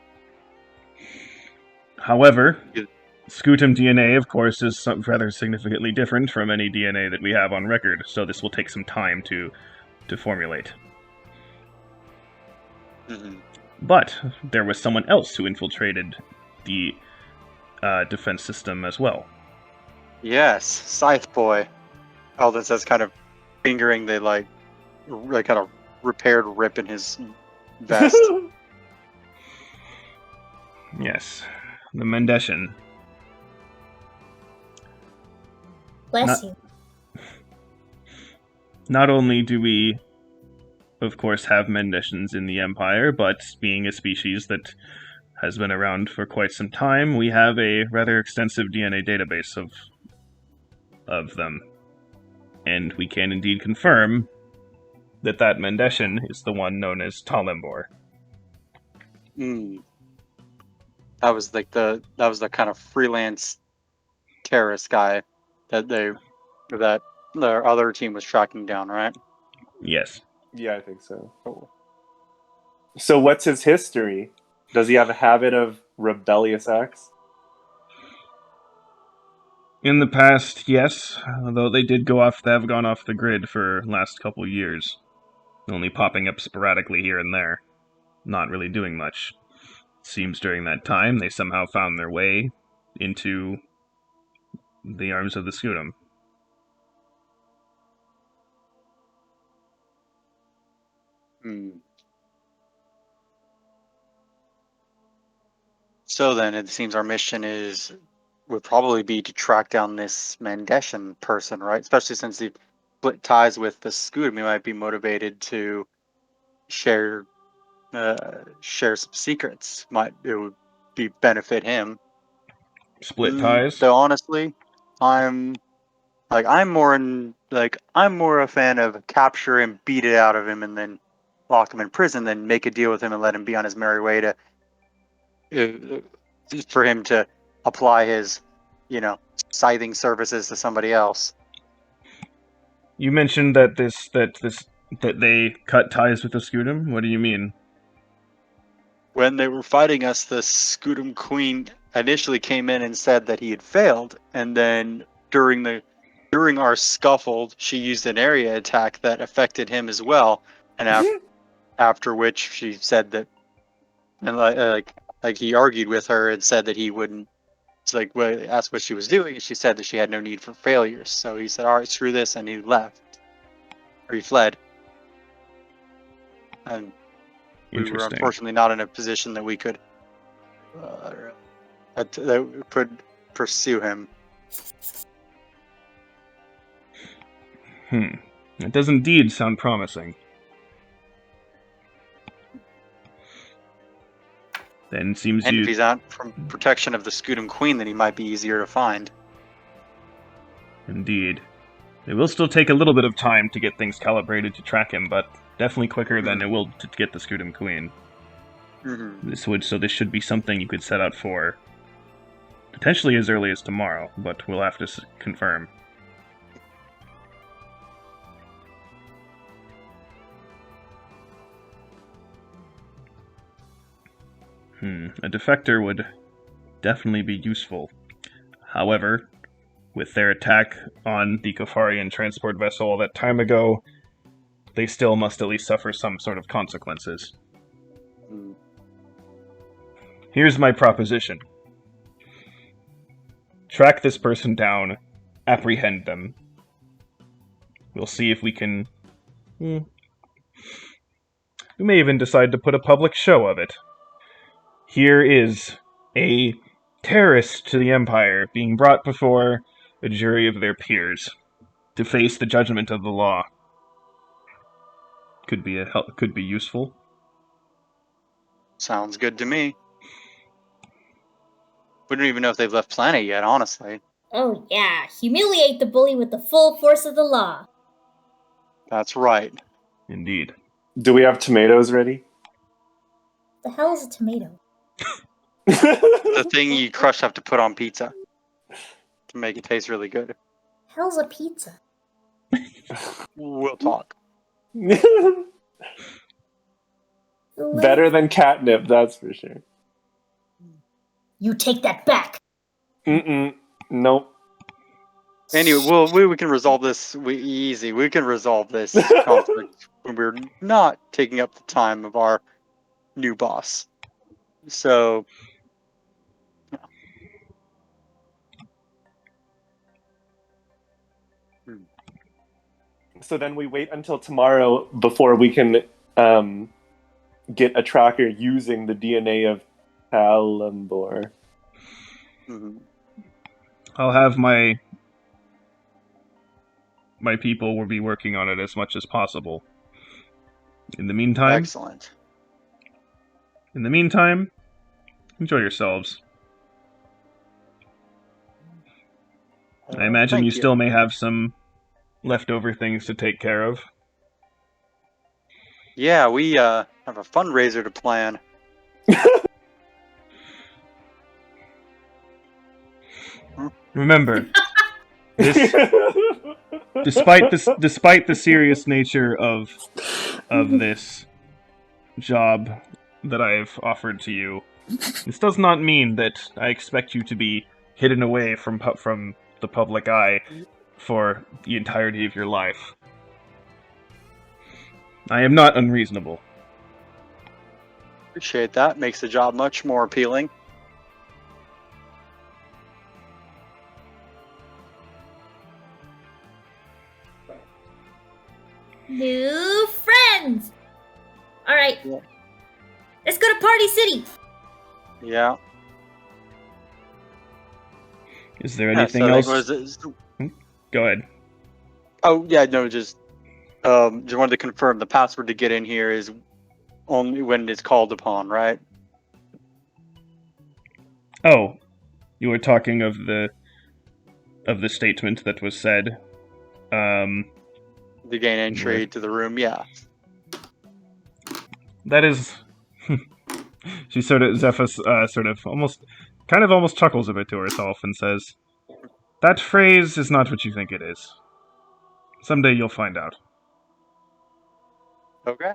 However, Good. Scutum DNA, of course, is rather significantly different from any DNA that we have on record, so this will take some time to formulate. Mm-hmm. But there was someone else who infiltrated the defense system as well. Yes, Scythe Boy. Eldon says, kind of fingering the kind of repaired rip in his vest. Yes, the Mendeshan. Bless Not- you. Not only do we, of course, have Mendeshans in the Empire, but being a species that has been around for quite some time, we have a rather extensive DNA database of them. And we can indeed confirm that Mendeshan is the one known as Talembor. Mm. That was the kind of freelance terrorist guy that their other team was tracking down, right? Yes. Yeah, I think so. So what's his history? Does he have a habit of rebellious acts? In the past, yes, though they have gone off the grid for last couple years, only popping up sporadically here and there, not really doing much. Seems during that time they somehow found their way into the arms of the Scutum. Hmm. So then it seems our mission would probably be to track down this Mandeshan person, right? Especially since he split ties with the Scutum, he might be motivated to share share some secrets. It would benefit him. Split ties? Though honestly, I'm I'm more a fan of capture him, beat it out of him, and then lock him in prison than make a deal with him and let him be on his merry way to for him to apply his, scything services to somebody else. You mentioned that that they cut ties with the Scutum? What do you mean? When they were fighting us, the Scutum Queen initially came in and said that he had failed, and then during our scuffle, she used an area attack that affected him as well, and after which she said that, and he argued with her and said that he wouldn't. It's like, well, asked what she was doing, and she said that she had no need for failures. So he said, "All right, screw this," and he left, or he fled. And we were Interesting. unfortunately not in a position that we could pursue him. It does indeed sound promising. Then seems And you... if he's out from protection of the Scutum Queen, then he might be easier to find. Indeed. It will still take a little bit of time to get things calibrated to track him, but definitely quicker than it will to get the Scutum Queen. Mm-hmm. This should be something you could set out for potentially as early as tomorrow, but we'll have to confirm. A defector would definitely be useful. However, with their attack on the Kafarian transport vessel all that time ago, they still must at least suffer some sort of consequences. Here's my proposition. Track this person down, apprehend them. We'll see if we can We may even decide to put a public show of it. Here is a terrorist to the Empire being brought before a jury of their peers to face the judgment of the law. Could be useful. Sounds good to me. We don't even know if they've left planet yet, honestly. Oh yeah, humiliate the bully with the full force of the law. That's right. Indeed. Do we have tomatoes ready? The hell is a tomato? The thing you crush up to put on pizza to make it taste really good. Hell's a pizza? We'll talk. Better than catnip, that's for sure. You take that back. Nope. Anyway, we can resolve this easy. We can resolve this conflict when we're not taking up the time of our new boss. So, So then we wait until tomorrow before we can get a tracker using the DNA of Kalambor. I'll have my people will be working on it as much as possible. In the meantime, excellent. Enjoy yourselves. I imagine Thank you still may have some leftover things to take care of. Yeah, we have a fundraiser to plan. Remember, despite the serious nature of this job that I have offered to you, this does not mean that I expect you to be hidden away from the public eye for the entirety of your life. I am not unreasonable. Appreciate that. Makes the job much more appealing. New friends! Alright. Yeah. Let's go to Party City! Yeah. Is there anything else? Go ahead. Oh, yeah, no, just wanted to confirm the password to get in here is only when it's called upon, right? Oh, you were talking of the statement that was said. To gain entry to the room, yeah. That is... She Zephas almost chuckles a bit to herself and says, "That phrase is not what you think it is. Someday you'll find out. Okay.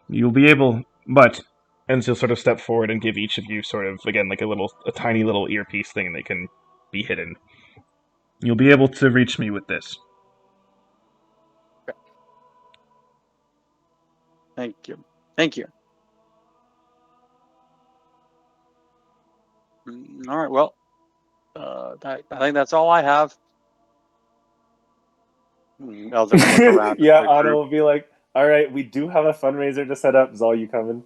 You'll be able, but..." And she'll sort of step forward and give each of you sort of, again, like a tiny little earpiece thing that can be hidden. You'll be able to reach me with this. Okay. Thank you. Thank you. All right, well, I think that's all I have. Elden will look around. Yeah, Otto will be like, all right, we do have a fundraiser to set up. Zol, you coming?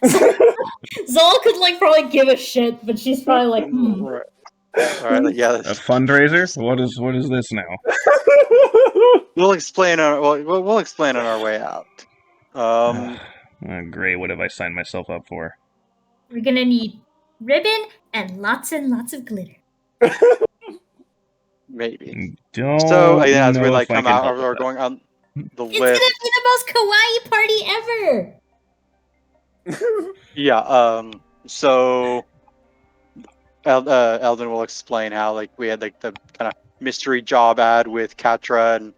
Zol could probably give a shit, but she's probably like, Right. All right, yeah. A fundraiser? What is this now? We'll explain we'll explain on our way out. Great, what have I signed myself up for? We're gonna need ribbon and lots of glitter. Maybe. So as we come out, we're going on the It's lift. gonna be the most kawaii party ever! Yeah. So Eldon will explain how we had the kind of mystery job ad with Katra, and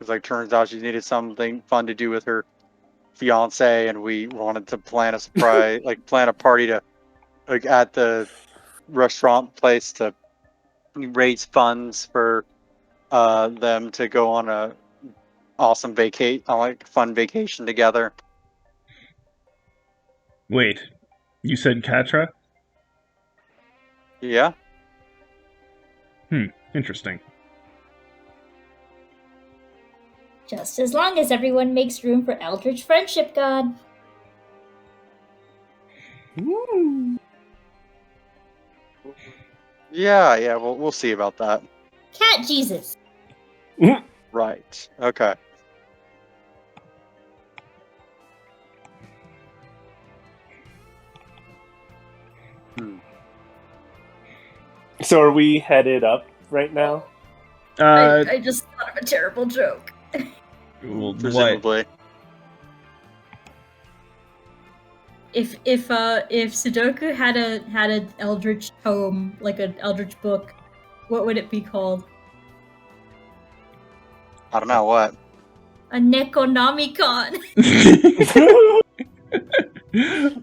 it was turns out she needed something fun to do with her fiance, and we wanted to plan a surprise, plan a party to at the restaurant place to raise funds for them to go on a awesome fun vacation together. Wait, you said Katra? Yeah. Interesting. Just as long as everyone makes room for Eldritch Friendship God. Yeah, we'll see about that. Cat Jesus. Right. Okay. So are we headed up right now? I just thought of a terrible joke. Well, what? Presumably. If Sudoku had an Eldritch tome, like an Eldritch book, what would it be called? I don't know what. A Necronomicon.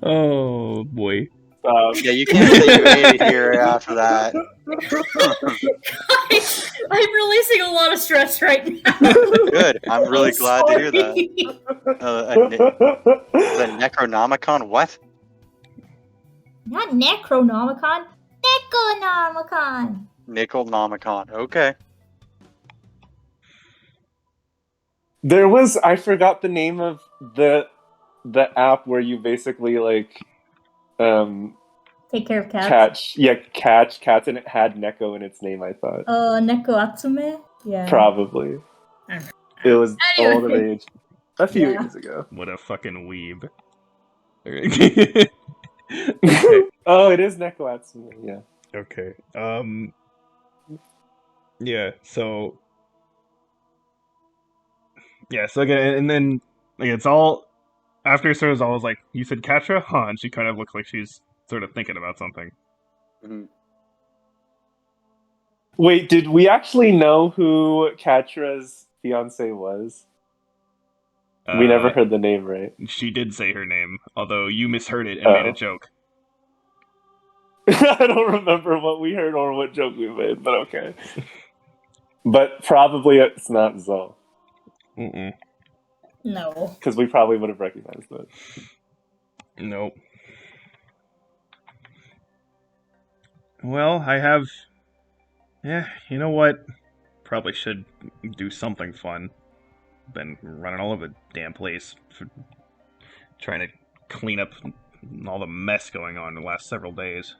Oh boy. Yeah, you can't say you ate it here after that. I'm releasing a lot of stress right now. Good. I'm really glad to hear that. The Necronomicon? What? Not Necronomicon. Necronomicon. Nickelnomicon. Okay. I forgot the name of the app where you basically like Take care of cats. catch cats, and it had Neko in its name, I thought. Neko Atsume? Yeah. Probably. It was Anyway. all the rage a few Yeah. years ago. What a fucking weeb. Okay. Oh, it is Neko Atsume, yeah. Okay. Yeah, so again, and then like it's all after Sarah's always like, you said Katra? Huh, and she kind of looks like she's sort of thinking about something. Mm-hmm. Wait, did we actually know who Katra's fiance was? We never heard the name, right? She did say her name, although you misheard it and made a joke. I don't remember what we heard or what joke we made, but okay. But probably it's not Zoe. Mm-mm. No. Because we probably would have recognized it. Nope. Well, I have... Yeah, you know what? Probably should do something fun. Been running all over the damn place, trying to clean up all the mess going on in the last several days.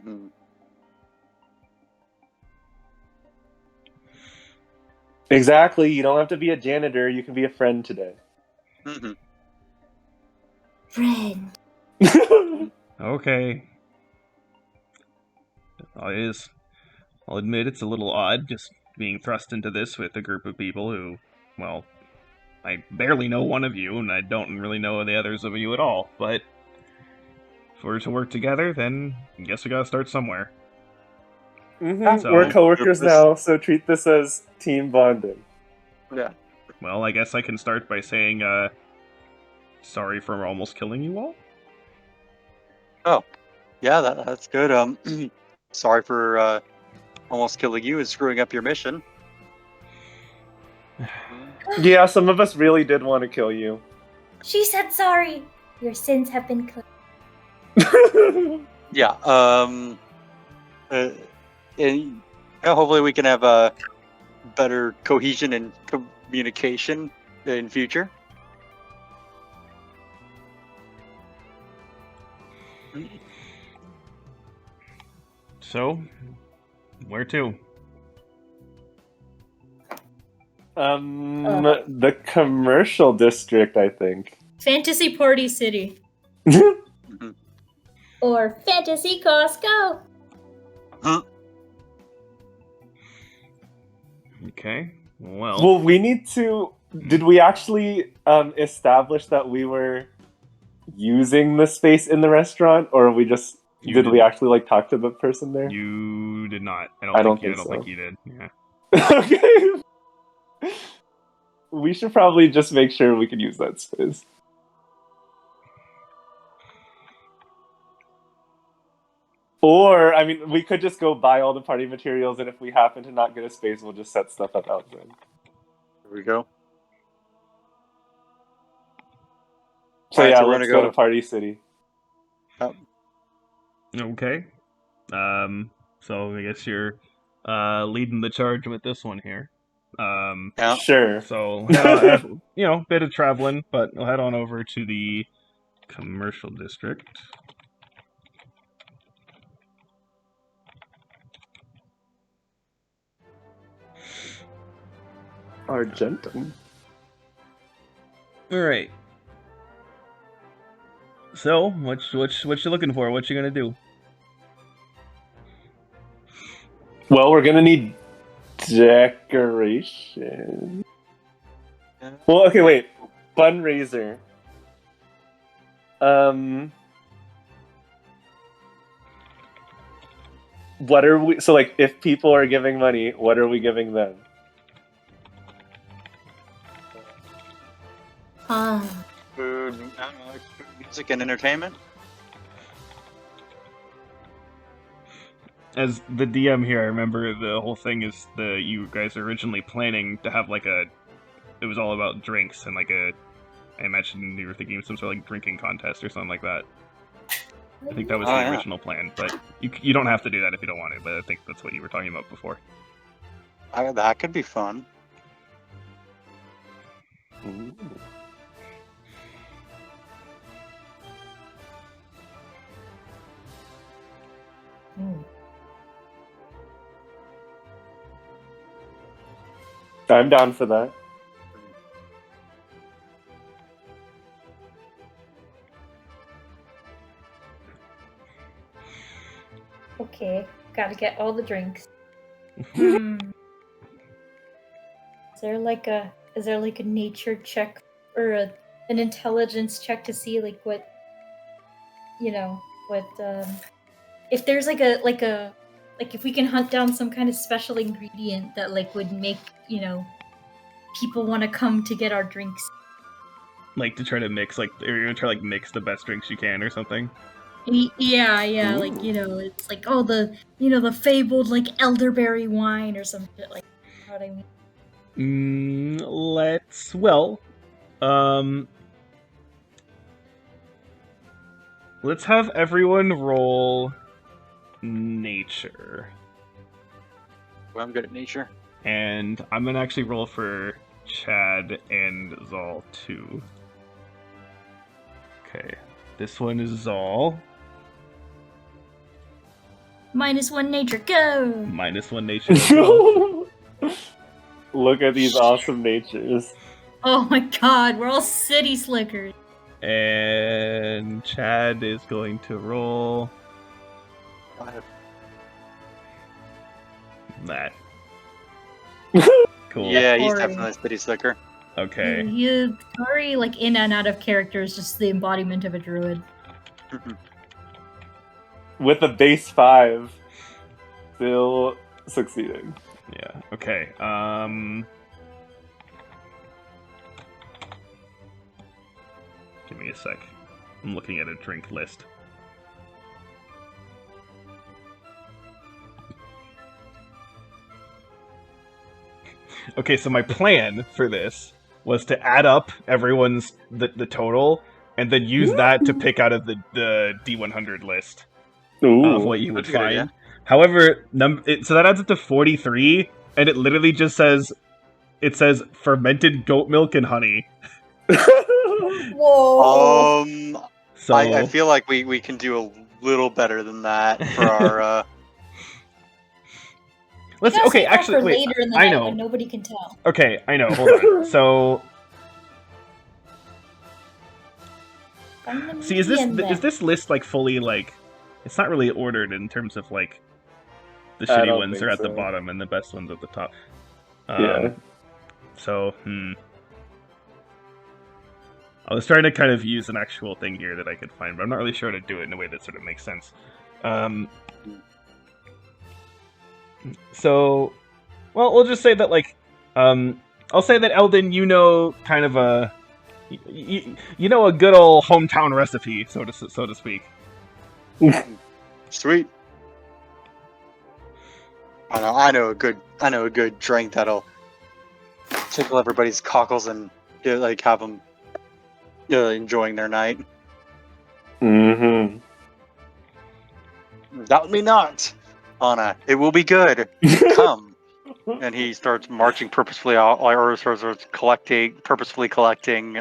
Mm-hmm. Exactly. You don't have to be a janitor. You can be a friend today. Mm-hmm. Friend. Okay. I'll admit it's a little odd just being thrust into this with a group of people who, well, I barely know one of you, and I don't really know the others of you at all, but if we're to work together, then I guess we gotta start somewhere. Mm-hmm. So- We're coworkers now, so treat this as team bonding. Yeah. Well, I guess I can start by saying, sorry for almost killing you all? Yeah, that's good. Sorry for almost killing you and screwing up your mission. Yeah, some of us really did want to kill you. She said sorry. Your sins have been cleansed. Yeah. And hopefully we can have a better cohesion and communication in future. So, where to? The commercial district, I think. Fantasy Party City. Mhm. Or Fantasy Costco. Okay, well... Well, we need to... Did we actually establish that we were using the space in the restaurant, or we just... Did we actually like talk to the person there? You did not. I don't think think you did. Yeah. Okay. We should probably just make sure we can use that space. Or, I mean, we could just go buy all the party materials, and if we happen to not get a space, we'll just set stuff up outside. There we go. So Alright, yeah, so we're let's gonna go to Party City. Okay. So I guess you're leading the charge with this one here. Yeah. Sure. So bit of traveling, but we'll head on over to the commercial district. Argentum. All right. So, what you looking for? What you gonna do? Well, we're gonna need decoration. Yeah. Well, okay, wait. Fundraiser. What are we? So, like, if people are giving money, what are we giving them? Food, I don't know, like food, music, and entertainment. As the DM here, I remember the whole thing is you guys are originally planning to have it was all about drinks and I imagine you were thinking of some sort of drinking contest or something like that. I think that was the original plan, but you don't have to do that if you don't want to, but I think that's what you were talking about before. That could be fun. Ooh. I'm down for that. Okay, gotta get all the drinks. Is there like a nature check or an intelligence check to see what if there's if we can hunt down some kind of special ingredient that would make people want to come to get our drinks. To try to mix you're gonna try mix the best drinks you can or something. Yeah, Ooh. it's the fabled elderberry wine or some shit you know what I mean? Let's have everyone roll nature. Well, I'm good at nature. And I'm gonna actually roll for Chad and Zal too. Okay, this one is Zal. -1 nature, go! -1 nature. Go. Look at these awesome natures. Oh my god, we're all city slickers. And Chad is going to roll that. Cool. Yeah, he's definitely a city slicker. Okay. Tori, in and out of character, is just the embodiment of a druid. With a base 5, still succeeding. Yeah. Okay. Give me a sec. I'm looking at a drink list. Okay, so my plan for this was to add up everyone's the total and then use that to pick out of the D100 list of what you would find. Idea. However, so that adds up to 43, and it literally just says fermented goat milk and honey. Whoa! So I feel like we can do a little better than that for our. Okay, actually, wait. Later in the I night know. when nobody can tell. Okay, I know. Hold on. So, see, is this list fully it's not really ordered in terms of the shitty ones are at the bottom and the best ones at the top. Yeah. So, I was trying to kind of use an actual thing here that I could find, but I'm not really sure how to do it in a way that sort of makes sense. So, well, we'll just say that I'll say that Eldon, kind of a a good old hometown recipe, so to speak. Sweet. I know a good drink that'll tickle everybody's cockles and have them enjoying their night. Mm-hmm. Doubt me not, Anna. It will be good. Come. and he starts marching purposefully out, or starts purposefully collecting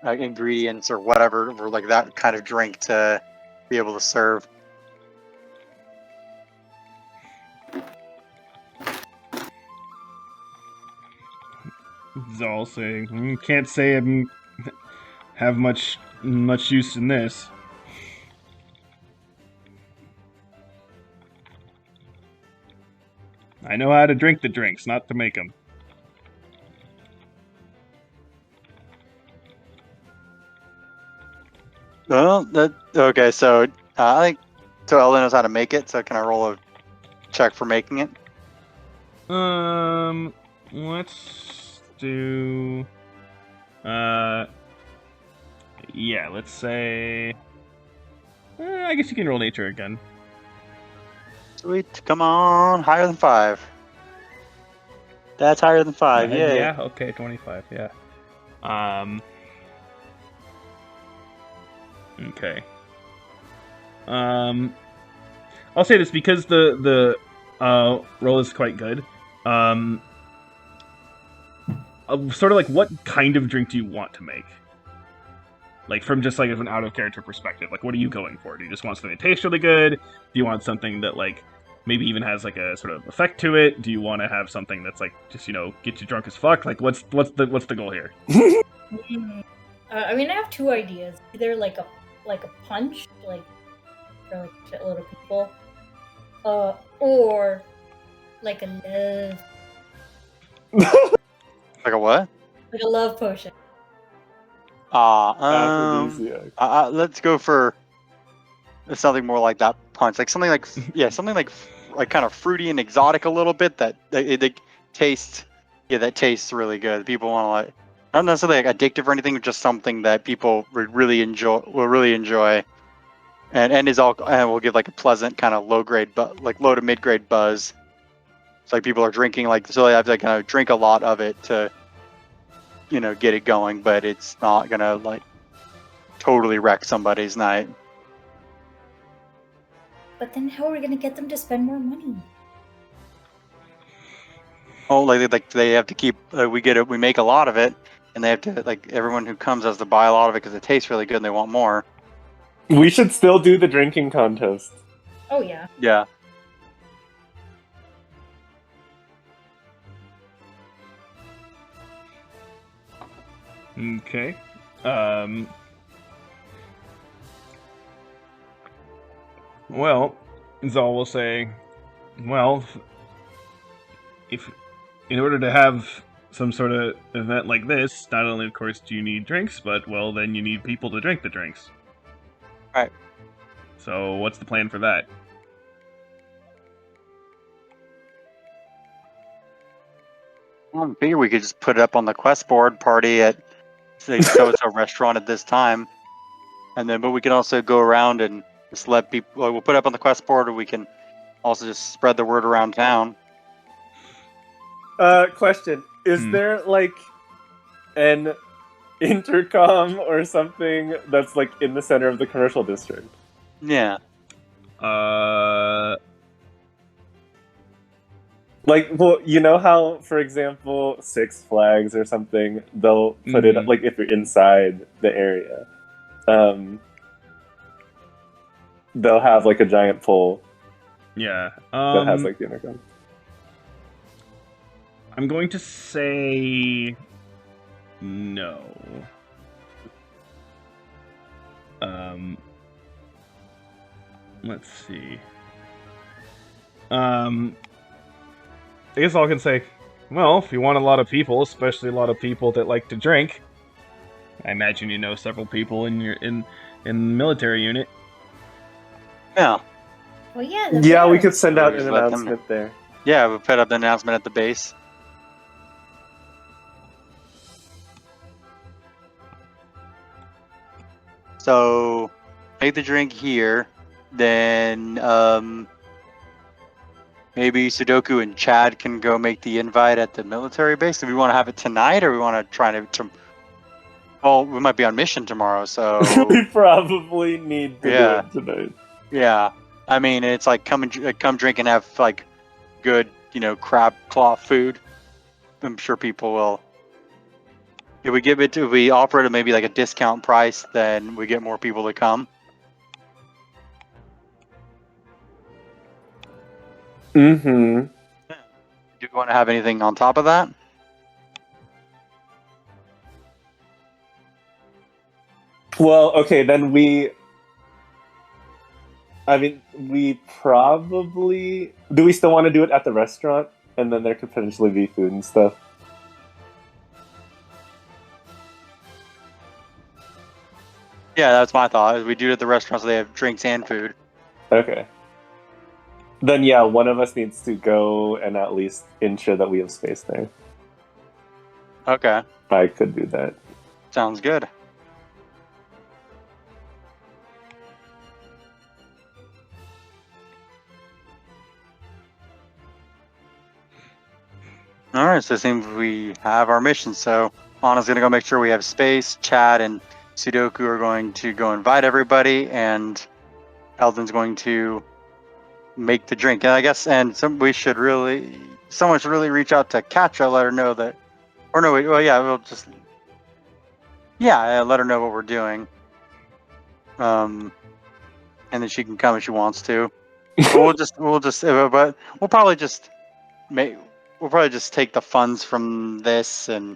ingredients or whatever, or like that kind of drink to be able to serve. Zal saying, can't say I have much use in this. I know how to drink the drinks, not to make them. Well, okay. So I think Ella knows how to make it. So can I roll a check for making it? Let's do. Yeah, let's say. I guess you can roll nature again. Sweet. Come on, higher than 5. That's higher than 5. Yay. Yeah. Okay, 25. Yeah. Okay. I'll say this because the roll is quite good. Sort of like, what kind of drink do you want to make? Like, from just like an out of character perspective, like, what are you going for? Do you just want something that tastes really good? Do you want something that like maybe even has like a sort of effect to it? Do you want to have something that's like just get you drunk as fuck? Like, what's the goal here? I mean, I have 2 ideas. Either like a punch, like for like a shitload of people, or like a love, Like a what? like a love potion. Aphrodisiac. Let's go for something more like that punch, like something like something like kind of fruity and exotic a little bit that it tastes. Yeah, that tastes really good. People want to like, not necessarily like addictive or anything, just something that people would really enjoy. And will give like a pleasant kind of low grade, but like low to mid grade buzz. It's like people are drinking so they have to kind of drink a lot of it to get it going, but it's not gonna like totally wreck somebody's night. But then how are we gonna get them to spend more money? Oh, like they have to keep. We make a lot of it, and they have to like everyone who comes has to buy a lot of it because it tastes really good and they want more. We should still do the drinking contest. Oh yeah. Yeah. Okay. Well, Zal will say, well, if in order to have some sort of event like this, not only, of course, do you need drinks, but, well, then you need people to drink the drinks. Right. So, what's the plan for that? Well, I figure we could just put it up on the quest board party at so it's a restaurant at this time, but we can also go around and just let people. We'll put it up on the quest board, or we can also just spread the word around town. Question: is there like an intercom or something that's like in the center of the commercial district? Yeah. Like, well, you know how, for example, Six Flags or something, they'll put it up, like, if you're inside the area. They'll have, like, a giant pole. Yeah. That has, like, the intercom. I'm going to say no. Let's see. I guess I can say, well, if you want a lot of people, especially a lot of people that like to drink, I imagine you know several people in the military unit. Yeah. Well, yeah. Yeah, we could send out Just an let them- announcement there. Yeah, we'll put up the announcement at the base. So, make the drink here, then maybe Sudoku and Chad can go make the invite at the military base. Do we want to have it tonight, or we want to try to? Well, we might be on mission tomorrow, so We probably need to do it tonight. yeah. I mean, it's like come drink and have like good, crab claw food, I'm sure people will. If we offer it at maybe like a discount price, then we get more people to come. Mm-hmm. Do you want to have anything on top of that? Well, okay, then we probably... Do we still want to do it at the restaurant? And then there could potentially be food and stuff. Yeah, that's my thought. We do it at the restaurant so they have drinks and food. Okay. Then yeah, one of us needs to go and at least ensure that we have space there. Okay, I could do that. sounds good. All right, so it seems we have our mission. So Anna's gonna go make sure we have space. Chad and Sudoku are going to go invite everybody, and Eldon's going to make the drink. And I guess, someone should really reach out to Katra, let her know that, or no, wait, well, yeah, let her know what we're doing. And then she can come if she wants to. But we'll probably just take the funds from this and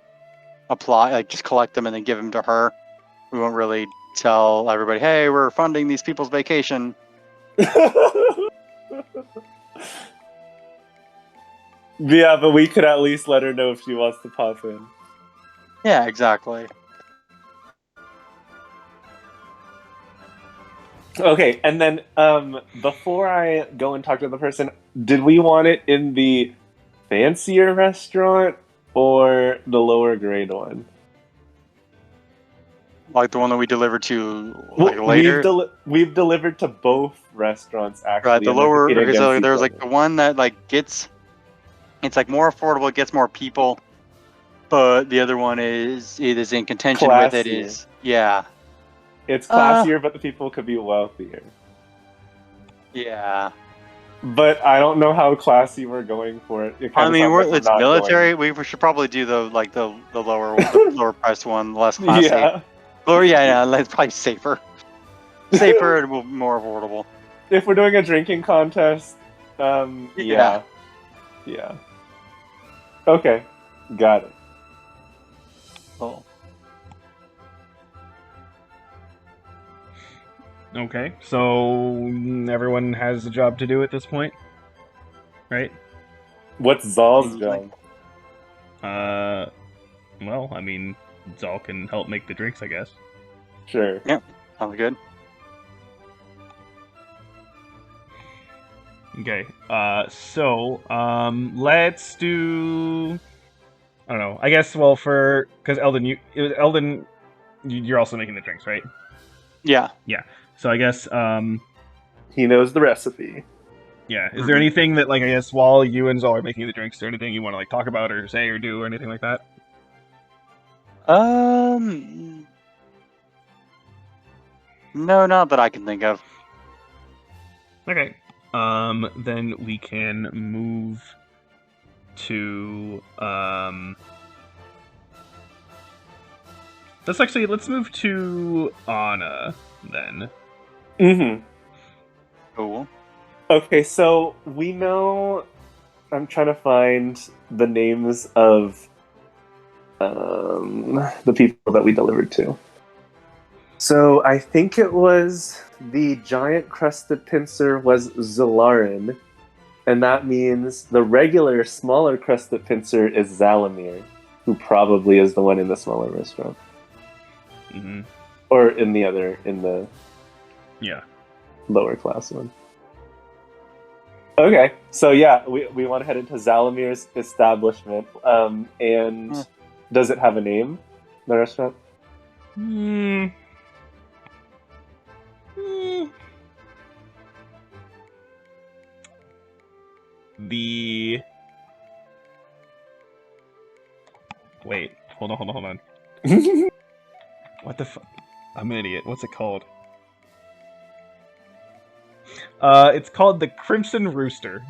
apply, like just collect them and then give them to her. We won't really tell everybody, hey, we're funding these people's vacation. Yeah, but we could at least let her know if she wants to pop in. Yeah, exactly. Okay, and then before I go and talk to the person, did we want it in the fancier restaurant or the lower grade one? Like the one that we delivered to later. We've delivered to both restaurants actually. Right, the and they're lower. competing Okay, so against there's each like other. the one that it's like more affordable, it gets more people, but the other one is in contention with it. Classier. Is yeah. It's classier, but the people could be wealthier. Yeah. But I don't know how classy we're going for it. It I kind of mean, sounds like we're it's not military. going. We should probably do the lower priced one, less classy. Yeah. Or yeah, it's probably safer and more affordable. If we're doing a drinking contest, Yeah. yeah. Okay, got it. Cool. Okay, so everyone has a job to do at this point, right? What's Zal's Seems like- job? Well, I mean, Zal can help make the drinks, I guess. Sure. Sounds good. Okay, so, let's do... I don't know, I guess, well, because Eldon, you're also making the drinks, right? Yeah. So I guess, He knows the recipe. yeah, is there anything that, like, I guess, while you and Zal are making the drinks, is there anything you want to, like, talk about or say or do or anything like that? No, not that I can think of. Okay. Then we can move to, let's move to Anna, then. Mm-hmm. Cool. Okay, so we know... I'm trying to find the names of the people that we delivered to. So I think it was the giant crested pincer was Zalarin, and that means the regular smaller crested pincer is Zalamir, who probably is the one in the smaller restaurant. Mm-hmm. Or in the Yeah. lower class one. Okay, so yeah, we want to head into Zalamir's establishment. And does it have a name, the restaurant? Wait, hold on. What the fuck? I'm an idiot. What's it called? It's called the Crimson Rooster.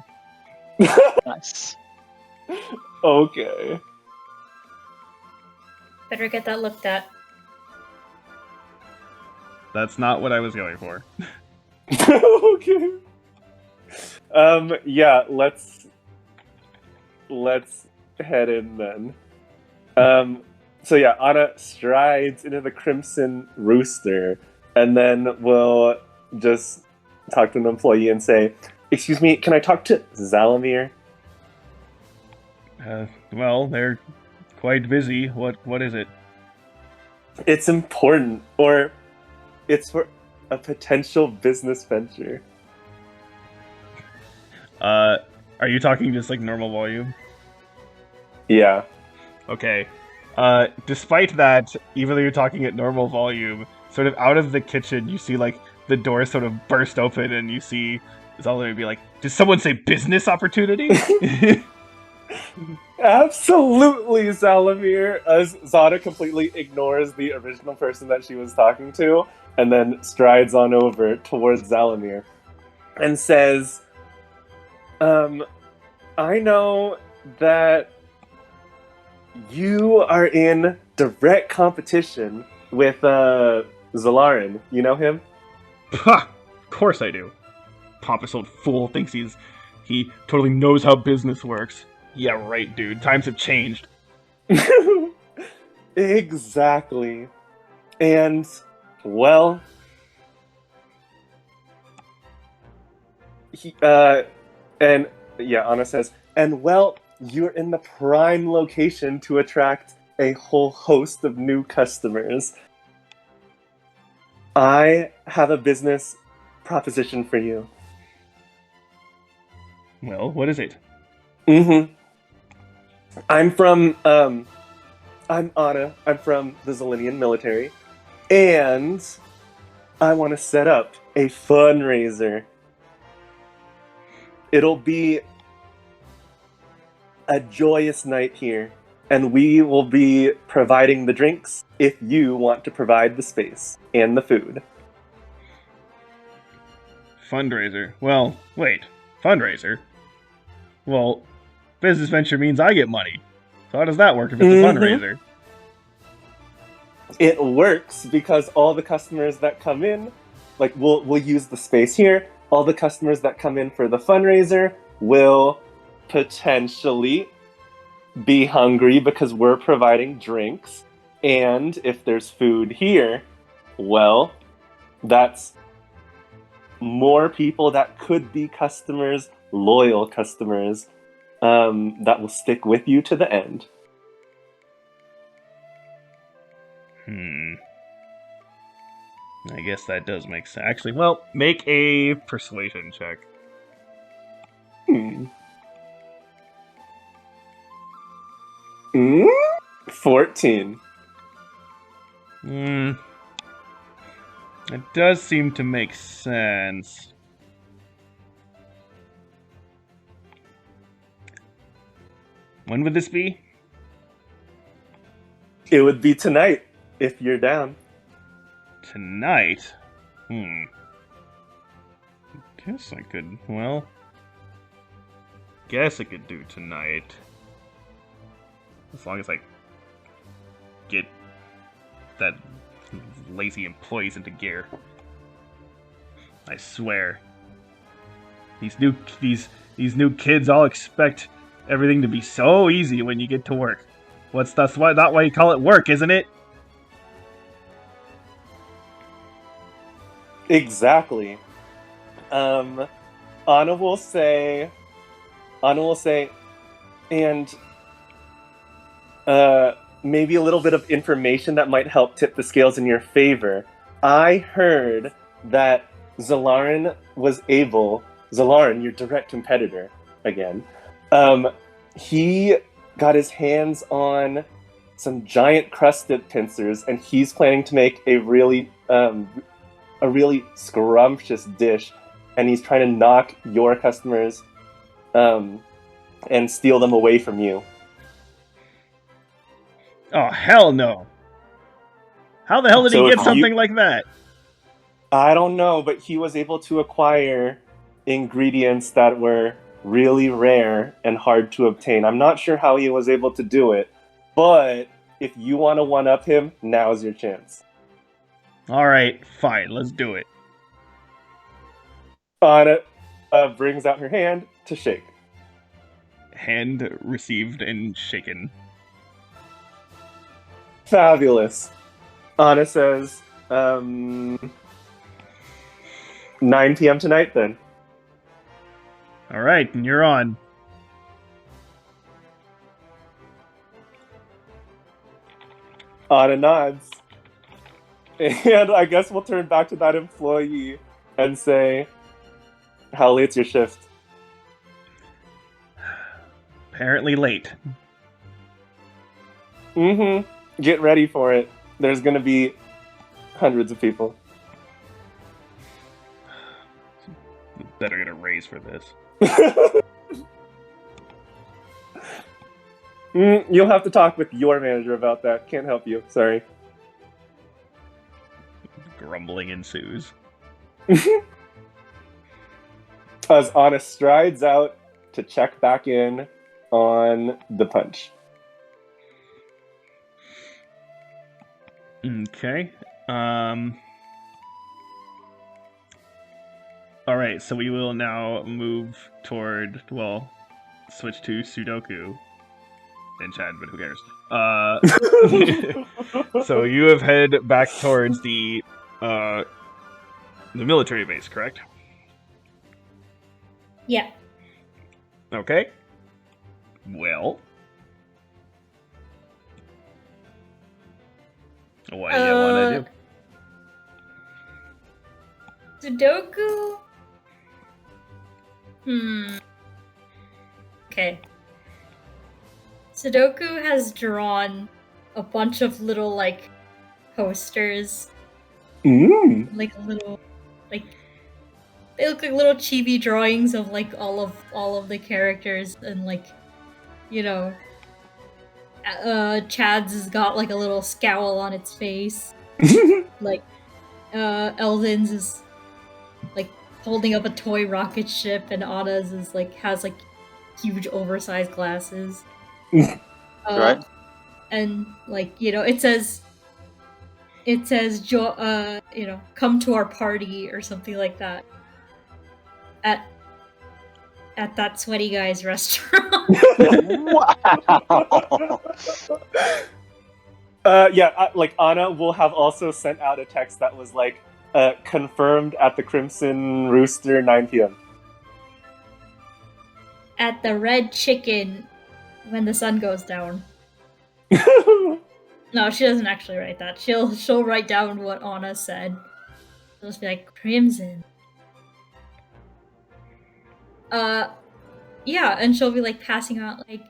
Nice. Okay. Better get that looked at. That's not what I was going for. Okay. Yeah, let's head in then. So yeah, Anna strides into the Crimson Rooster, and then we'll just talk to an employee and say, "Excuse me, can I talk to Zalamir?" Well, they're quite busy. What is it? It's important, or it's for a potential business venture. Are you talking just like normal volume? Yeah. Okay. Despite that, even though you're talking at normal volume, sort of out of the kitchen, you see like the door sort of burst open, and you see Zalamir be like, "Did someone say business opportunity?" Absolutely, Zalamir. As Zada completely ignores the original person that she was talking to, and then strides on over towards Zalamir and says, I know that you are in direct competition with Zalarin. You know him? Ha! Of course I do. Pompous old fool thinks he totally knows how business works. Yeah, right, dude. Times have changed. Exactly. And, well, and yeah, Anna says, and well, you're in the prime location to attract a whole host of new customers. I have a business proposition for you. Well, what is it? Mm-hmm. I'm Anna. I'm from the Zelinian military. And I want to set up a fundraiser. It'll be a joyous night here, and we will be providing the drinks if you want to provide the space and the food. Fundraiser. Well, wait. Fundraiser? Well, business venture means I get money. So how does that work if it's a fundraiser? It works because all the customers that come in, like we'll use the space here. All the customers that come in for the fundraiser will potentially be hungry because we're providing drinks. And if there's food here, well, that's more people that could be customers, loyal customers, that will stick with you to the end. I guess that does make sense. Actually, well, make a persuasion check. 14. It does seem to make sense. When would this be? It would be tonight, if you're down. Tonight? Guess I could, well... Guess I could do tonight. As long as I get that lazy employees into gear. I swear. These new kids all expect everything to be so easy when you get to work. That's not why you call it work, isn't it? Exactly. Anna will say, and maybe a little bit of information that might help tip the scales in your favor. I heard that Zalarin, your direct competitor, again, he got his hands on some giant crusted pincers, and he's planning to make a really scrumptious dish, and he's trying to knock your customers and steal them away from you. Oh, hell no. How the hell did he get something like that? I don't know, but he was able to acquire ingredients that were really rare and hard to obtain. I'm not sure how he was able to do it, but if you want to one-up him, now's your chance. All right, fine, let's do it. Anna brings out her hand to shake. Hand received and shaken. Fabulous. Anna says, 9 p.m. tonight then. All right, and you're on. Anna nods. And I guess we'll turn back to that employee and say, how late's your shift? Apparently late. Mm-hmm. Get ready for it. There's gonna be hundreds of people. Better get a raise for this. You'll have to talk with your manager about that. Can't help you. Sorry. Grumbling ensues. As Anna strides out to check back in on the punch. Okay. All right, so we will now move toward, well, switch to Sudoku and Chad, but who cares? So you have head back towards the military base, correct? Yeah. Okay. Well, what do you want to do? Sudoku? Okay. Sudoku has drawn a bunch of little, like, posters. Like, little, like, they look like little chibi drawings of, like, all of the characters, and, like, you know, Chad's has got, like, a little scowl on its face. Like, Eldon's is, like, holding up a toy rocket ship, and Anna's is, like, has, like, huge oversized glasses. Right. And, like, you know, it says, you know, come to our party or something like that. At that sweaty guy's restaurant. Wow. Like Anna will have also sent out a text that was like, confirmed at the Crimson Rooster 9 p.m. At the Red Chicken when the sun goes down. No, she doesn't actually write that. She'll write down what Anna said. She'll just be like, Crimson. Yeah, and she'll be like passing out like,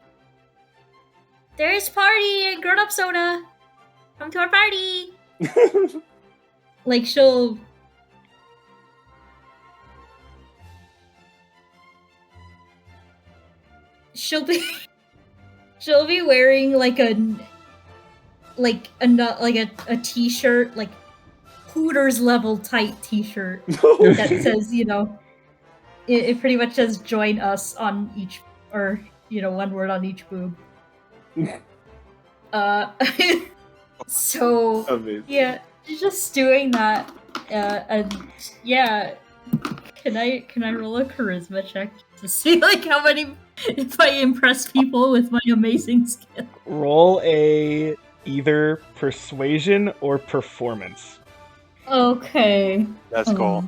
there's party and grown up soda. Come to our party. Like she'll be wearing like a t-shirt, like Hooters level tight t-shirt that says, you know, it pretty much says join us on each, or, you know, one word on each boob. So Amazing. yeah, just doing that, and yeah, can I roll a charisma check to see like how many, if I impress people with my amazing skill? Roll a either persuasion or performance. Okay. That's cool.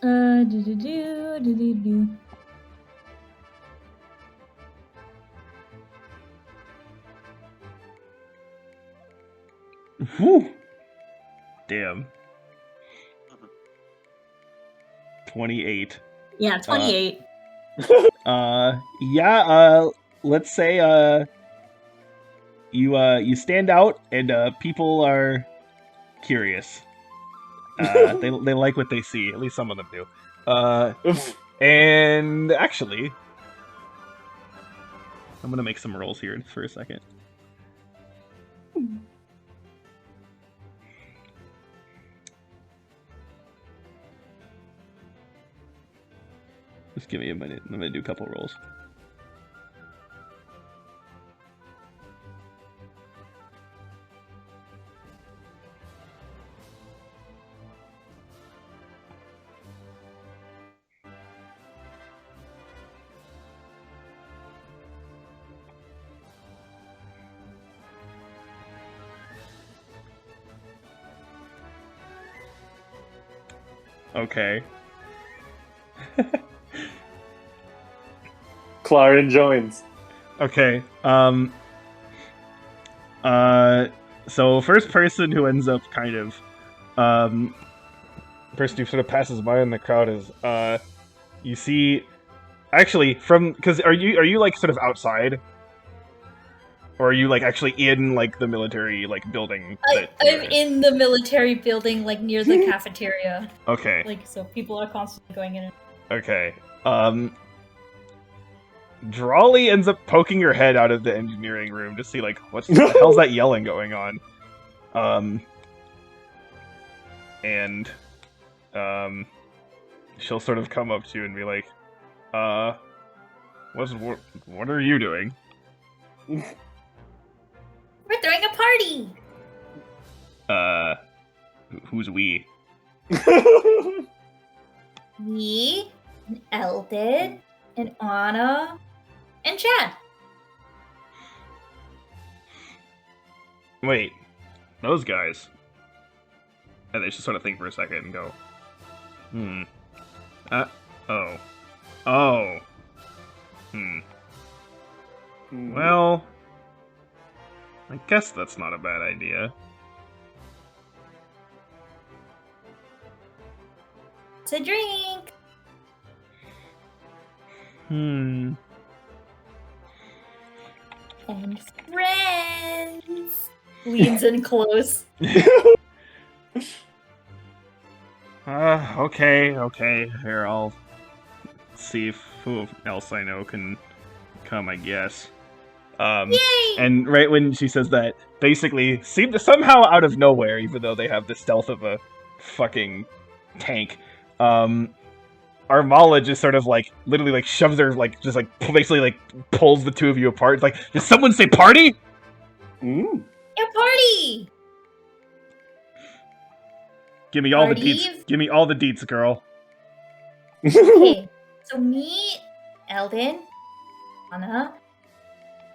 Do. Whew. Damn. 28. Yeah, 28. Let's say you stand out and people are curious. They like what they see, at least some of them do. And actually, I'm gonna make some rolls here for a second. Just give me a minute. I'm gonna do a couple rolls. Okay. Claren joins. Okay. So first person who ends up kind of, person who sort of passes by in the crowd is, you see, actually because are you like sort of outside, or are you like actually in like the military like building? I'm in the military building, like near the cafeteria. Okay. Like, so people are constantly going in. Okay. Drawley ends up poking her head out of the engineering room to see like what the hell's that yelling going on. And she'll sort of come up to you and be like, what are you doing? We're throwing a party. Who's we? Me, and Eldon, and Anna, and Chad. Wait, those guys. And they just sort of think for a second and go, oh. Oh. Well, I guess that's not a bad idea. To drink. Hmm. And friends. Leans in close. Okay. Here, I'll see if who else I know can come, I guess. Yay! And right when she says that, basically, seem to somehow out of nowhere, even though they have the stealth of a fucking tank, Armala just sort of like, literally like shoves her, like, just like, basically like, pulls the two of you apart. It's like, did someone say party? A party! Give me all the Parties? deets. Give me all the deets, girl. Okay, so me, Eldon, Anna,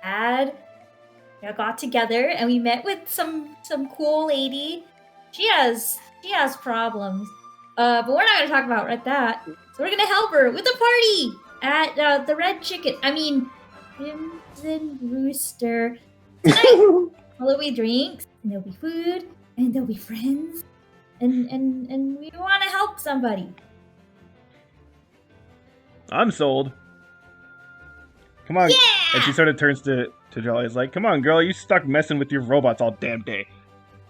Ad, got together and we met with some cool lady. She has problems, but we're not gonna talk about that. So we're gonna help her with a party at the Red Chicken. I mean, Crimson Rooster tonight. There'll be drinks and there'll be food and there'll be friends, and we want to help somebody. I'm sold. Come on. Yeah! And she sort of turns to Jolly. Is like, come on, girl, you stuck messing with your robots all damn day.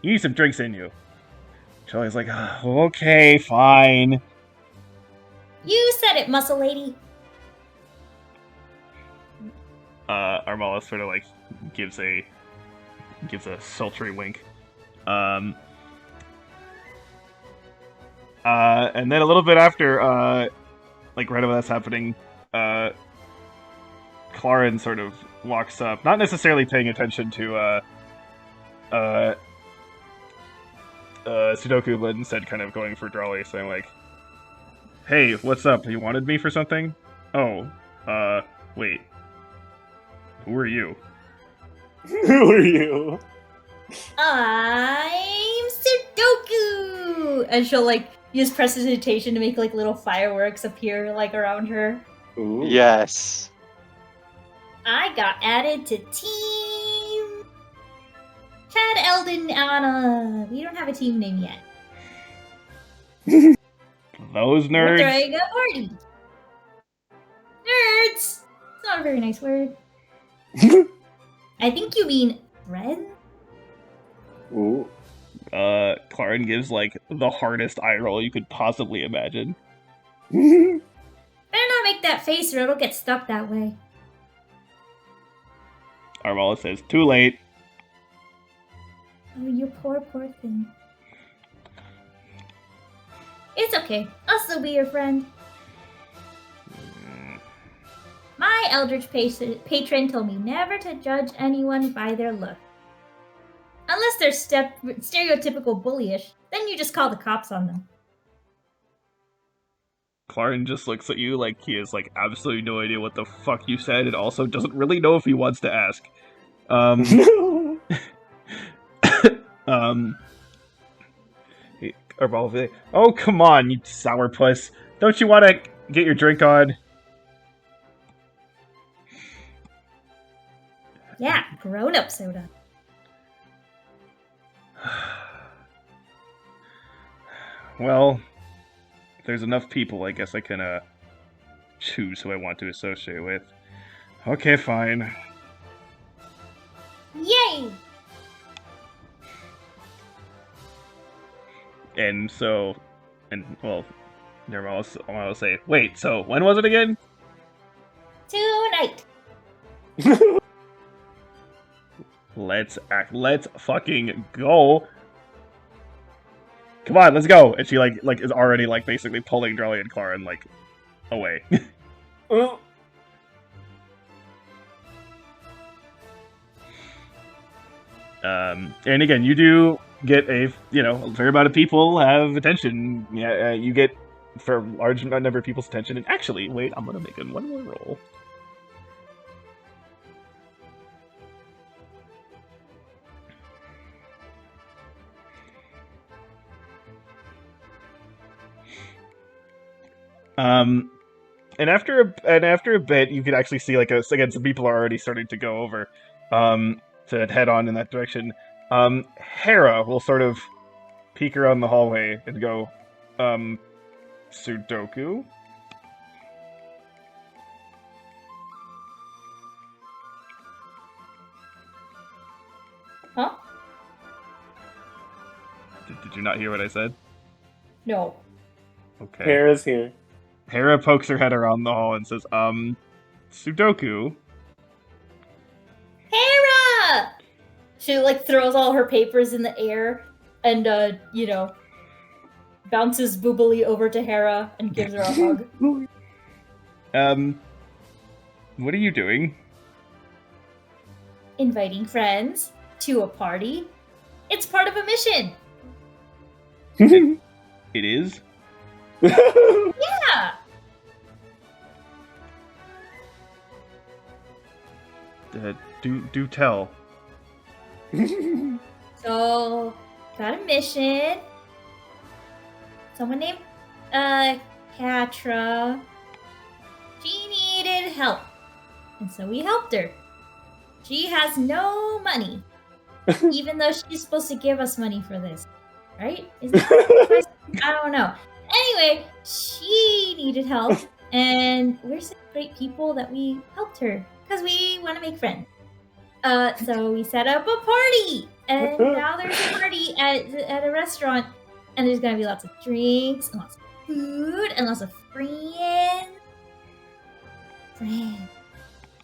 You need some drinks in you. Jolly's like, oh, okay, fine. You said it, muscle lady. Armala sort of like gives a sultry wink. And then a little bit after, like right when that's happening, Claren sort of walks up, not necessarily paying attention to Sudoku, but instead kind of going for Drawley, saying like, "Hey, what's up? You wanted me for something? Oh, wait, who are you?" Who are you? I'm Sudoku! And she'll like use prestidigitation to make like little fireworks appear like around her. Ooh. Yes. I got added to team Chad, Eldon, Anna. We don't have a team name yet. Those We're nerds. throwing a party. Nerds! It's not a very nice word. I think you mean friends? Ooh. Claren gives like the hardest eye roll you could possibly imagine. Better not make that face or it'll get stuck that way. Armala says, "Too late." Oh, you poor thing. It's okay. I'll still be your friend. Eldritch patron told me never to judge anyone by their look. Unless they're stereotypical bullyish, then you just call the cops on them. Clarn just looks at you like he has like absolutely no idea what the fuck you said, and also doesn't really know if he wants to ask. Oh, come on, you sourpuss. Don't you want to get your drink on? Yeah, grown-up soda. Well, if there's enough people, I guess I can, choose who I want to associate with. Okay, fine. Yay! And so, well, I'll say, wait, so when was it again? Tonight. Let's fucking go. Come on, let's go. And she like is already like basically pulling Drolly and Clarn like away. And again, you do get a fair amount of people have attention. Yeah, you get for a large number of people's attention. And actually, wait, I'm gonna make it one more roll. And after a bit, you can actually see like again some people are already starting to go over, to head on in that direction. Hera will sort of peek around the hallway and go, Sudoku? Huh? Did you not hear what I said? No. Okay. Hera's here. Hera pokes her head around the hall and says, Sudoku? Hera! She like throws all her papers in the air and bounces boobily over to Hera and gives her a hug. What are you doing? Inviting friends to a party. It's part of a mission. It is? Yeah. Do tell. So, got a mission. Someone named, Katra. She needed help. And so we helped her. She has no money. Even though she's supposed to give us money for this. Right? Is that I don't know. Anyway, she needed help. And we're such great people that we helped her. Because we want to make friends. So we set up a party. And now there's a party at a restaurant. And there's going to be lots of drinks and lots of food and lots of friends. And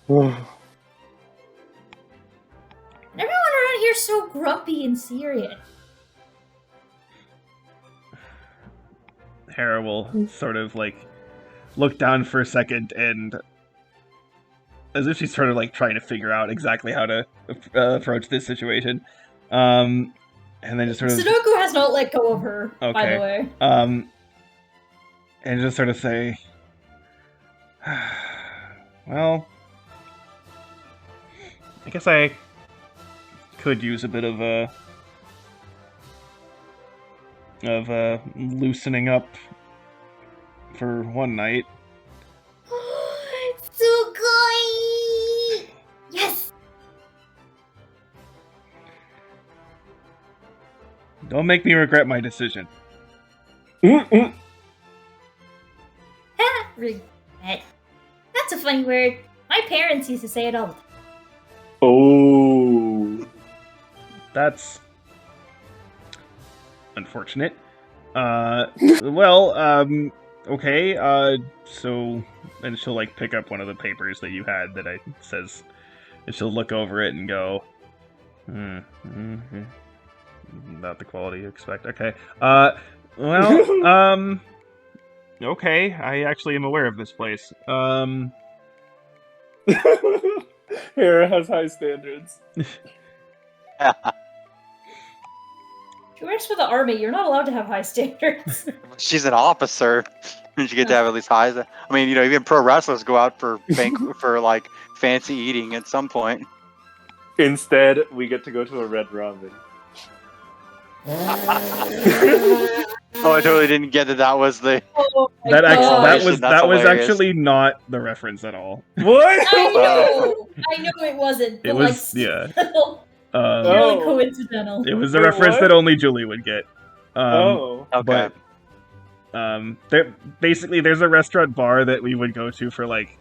everyone around here is so grumpy and serious. Hera will sort of like look down for a second and as if she's sort of like trying to figure out exactly how to approach this situation. And then just sort of Sudoku has not let go of her, by the way. And just sort of say, well, I guess I could use a bit of loosening up for one night. Sugoi! Yes! Don't make me regret my decision. Regret. That's a funny word. My parents used to say it all the time. Oh. That's unfortunate. Well, okay, so, and she'll, like, pick up one of the papers that you had that says, and she'll look over it and go, not the quality you expect, okay. Well, okay, I actually am aware of this place. Hera has high standards. She works for the army. You're not allowed to have high standards. She's an officer. You get to have at least high. I mean, even pro wrestlers go out for for like fancy eating at some point. Instead, we get to go to a red ramen. Oh, I totally didn't get that. That was the. Oh my That gosh. was That's hilarious. actually not the reference at all. What? I know it wasn't. But It was yeah. still, Um, really Oh. coincidental. It was a Wait, reference what? that only Julie would get. Oh. Okay. But basically there's a restaurant bar that we would go to for like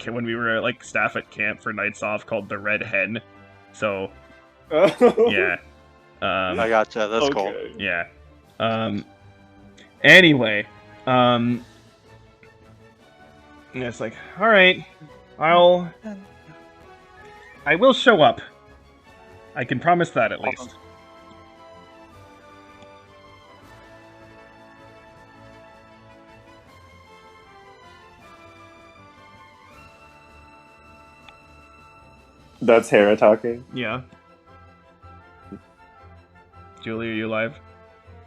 when we were like staff at camp for nights off called the Red Hen. So Oh. yeah. I gotcha. That's cool. Okay. Yeah. Anyway, and it's like, all right, I will show up. I can promise that at least. That's Hera talking. Yeah. Julie, are you alive?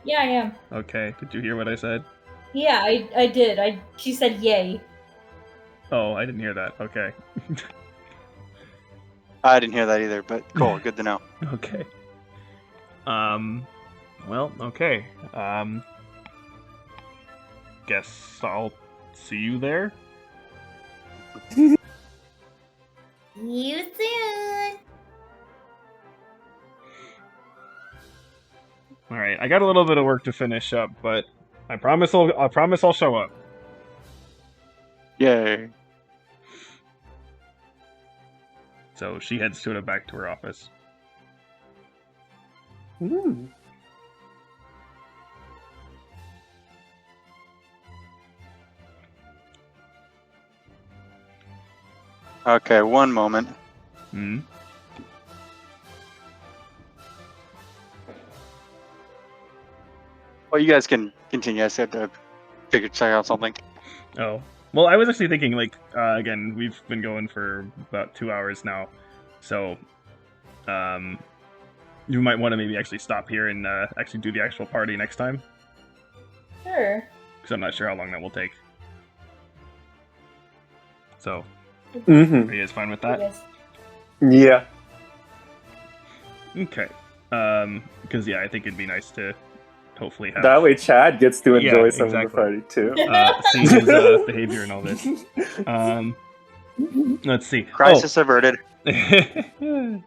Yeah, I am. Okay. Did you hear what I said? Yeah, I did. She said yay. Oh, I didn't hear that. Okay. I didn't hear that either, but cool. Good to know. Okay. Well, okay. Guess I'll see you there. You soon. All right. I got a little bit of work to finish up, but I promise I'll show up. Yay. So she heads back to her office. Hmm. Okay, one moment. Hmm. Well, you guys can continue. I just have to check out something. Oh. Well, I was actually thinking, like, again, we've been going for about 2 hours now, so, you might want to maybe actually stop here and actually do the actual party next time, Sure. because I'm not sure how long that will take. So, Mm-hmm. are you guys fine with that? Yes. Yeah. Okay. Because, yeah, I think it'd be nice to hopefully have... That way Chad gets to enjoy Yeah, some of the exactly. party too. see his behavior and all this. Let's see. Crisis averted. Oh.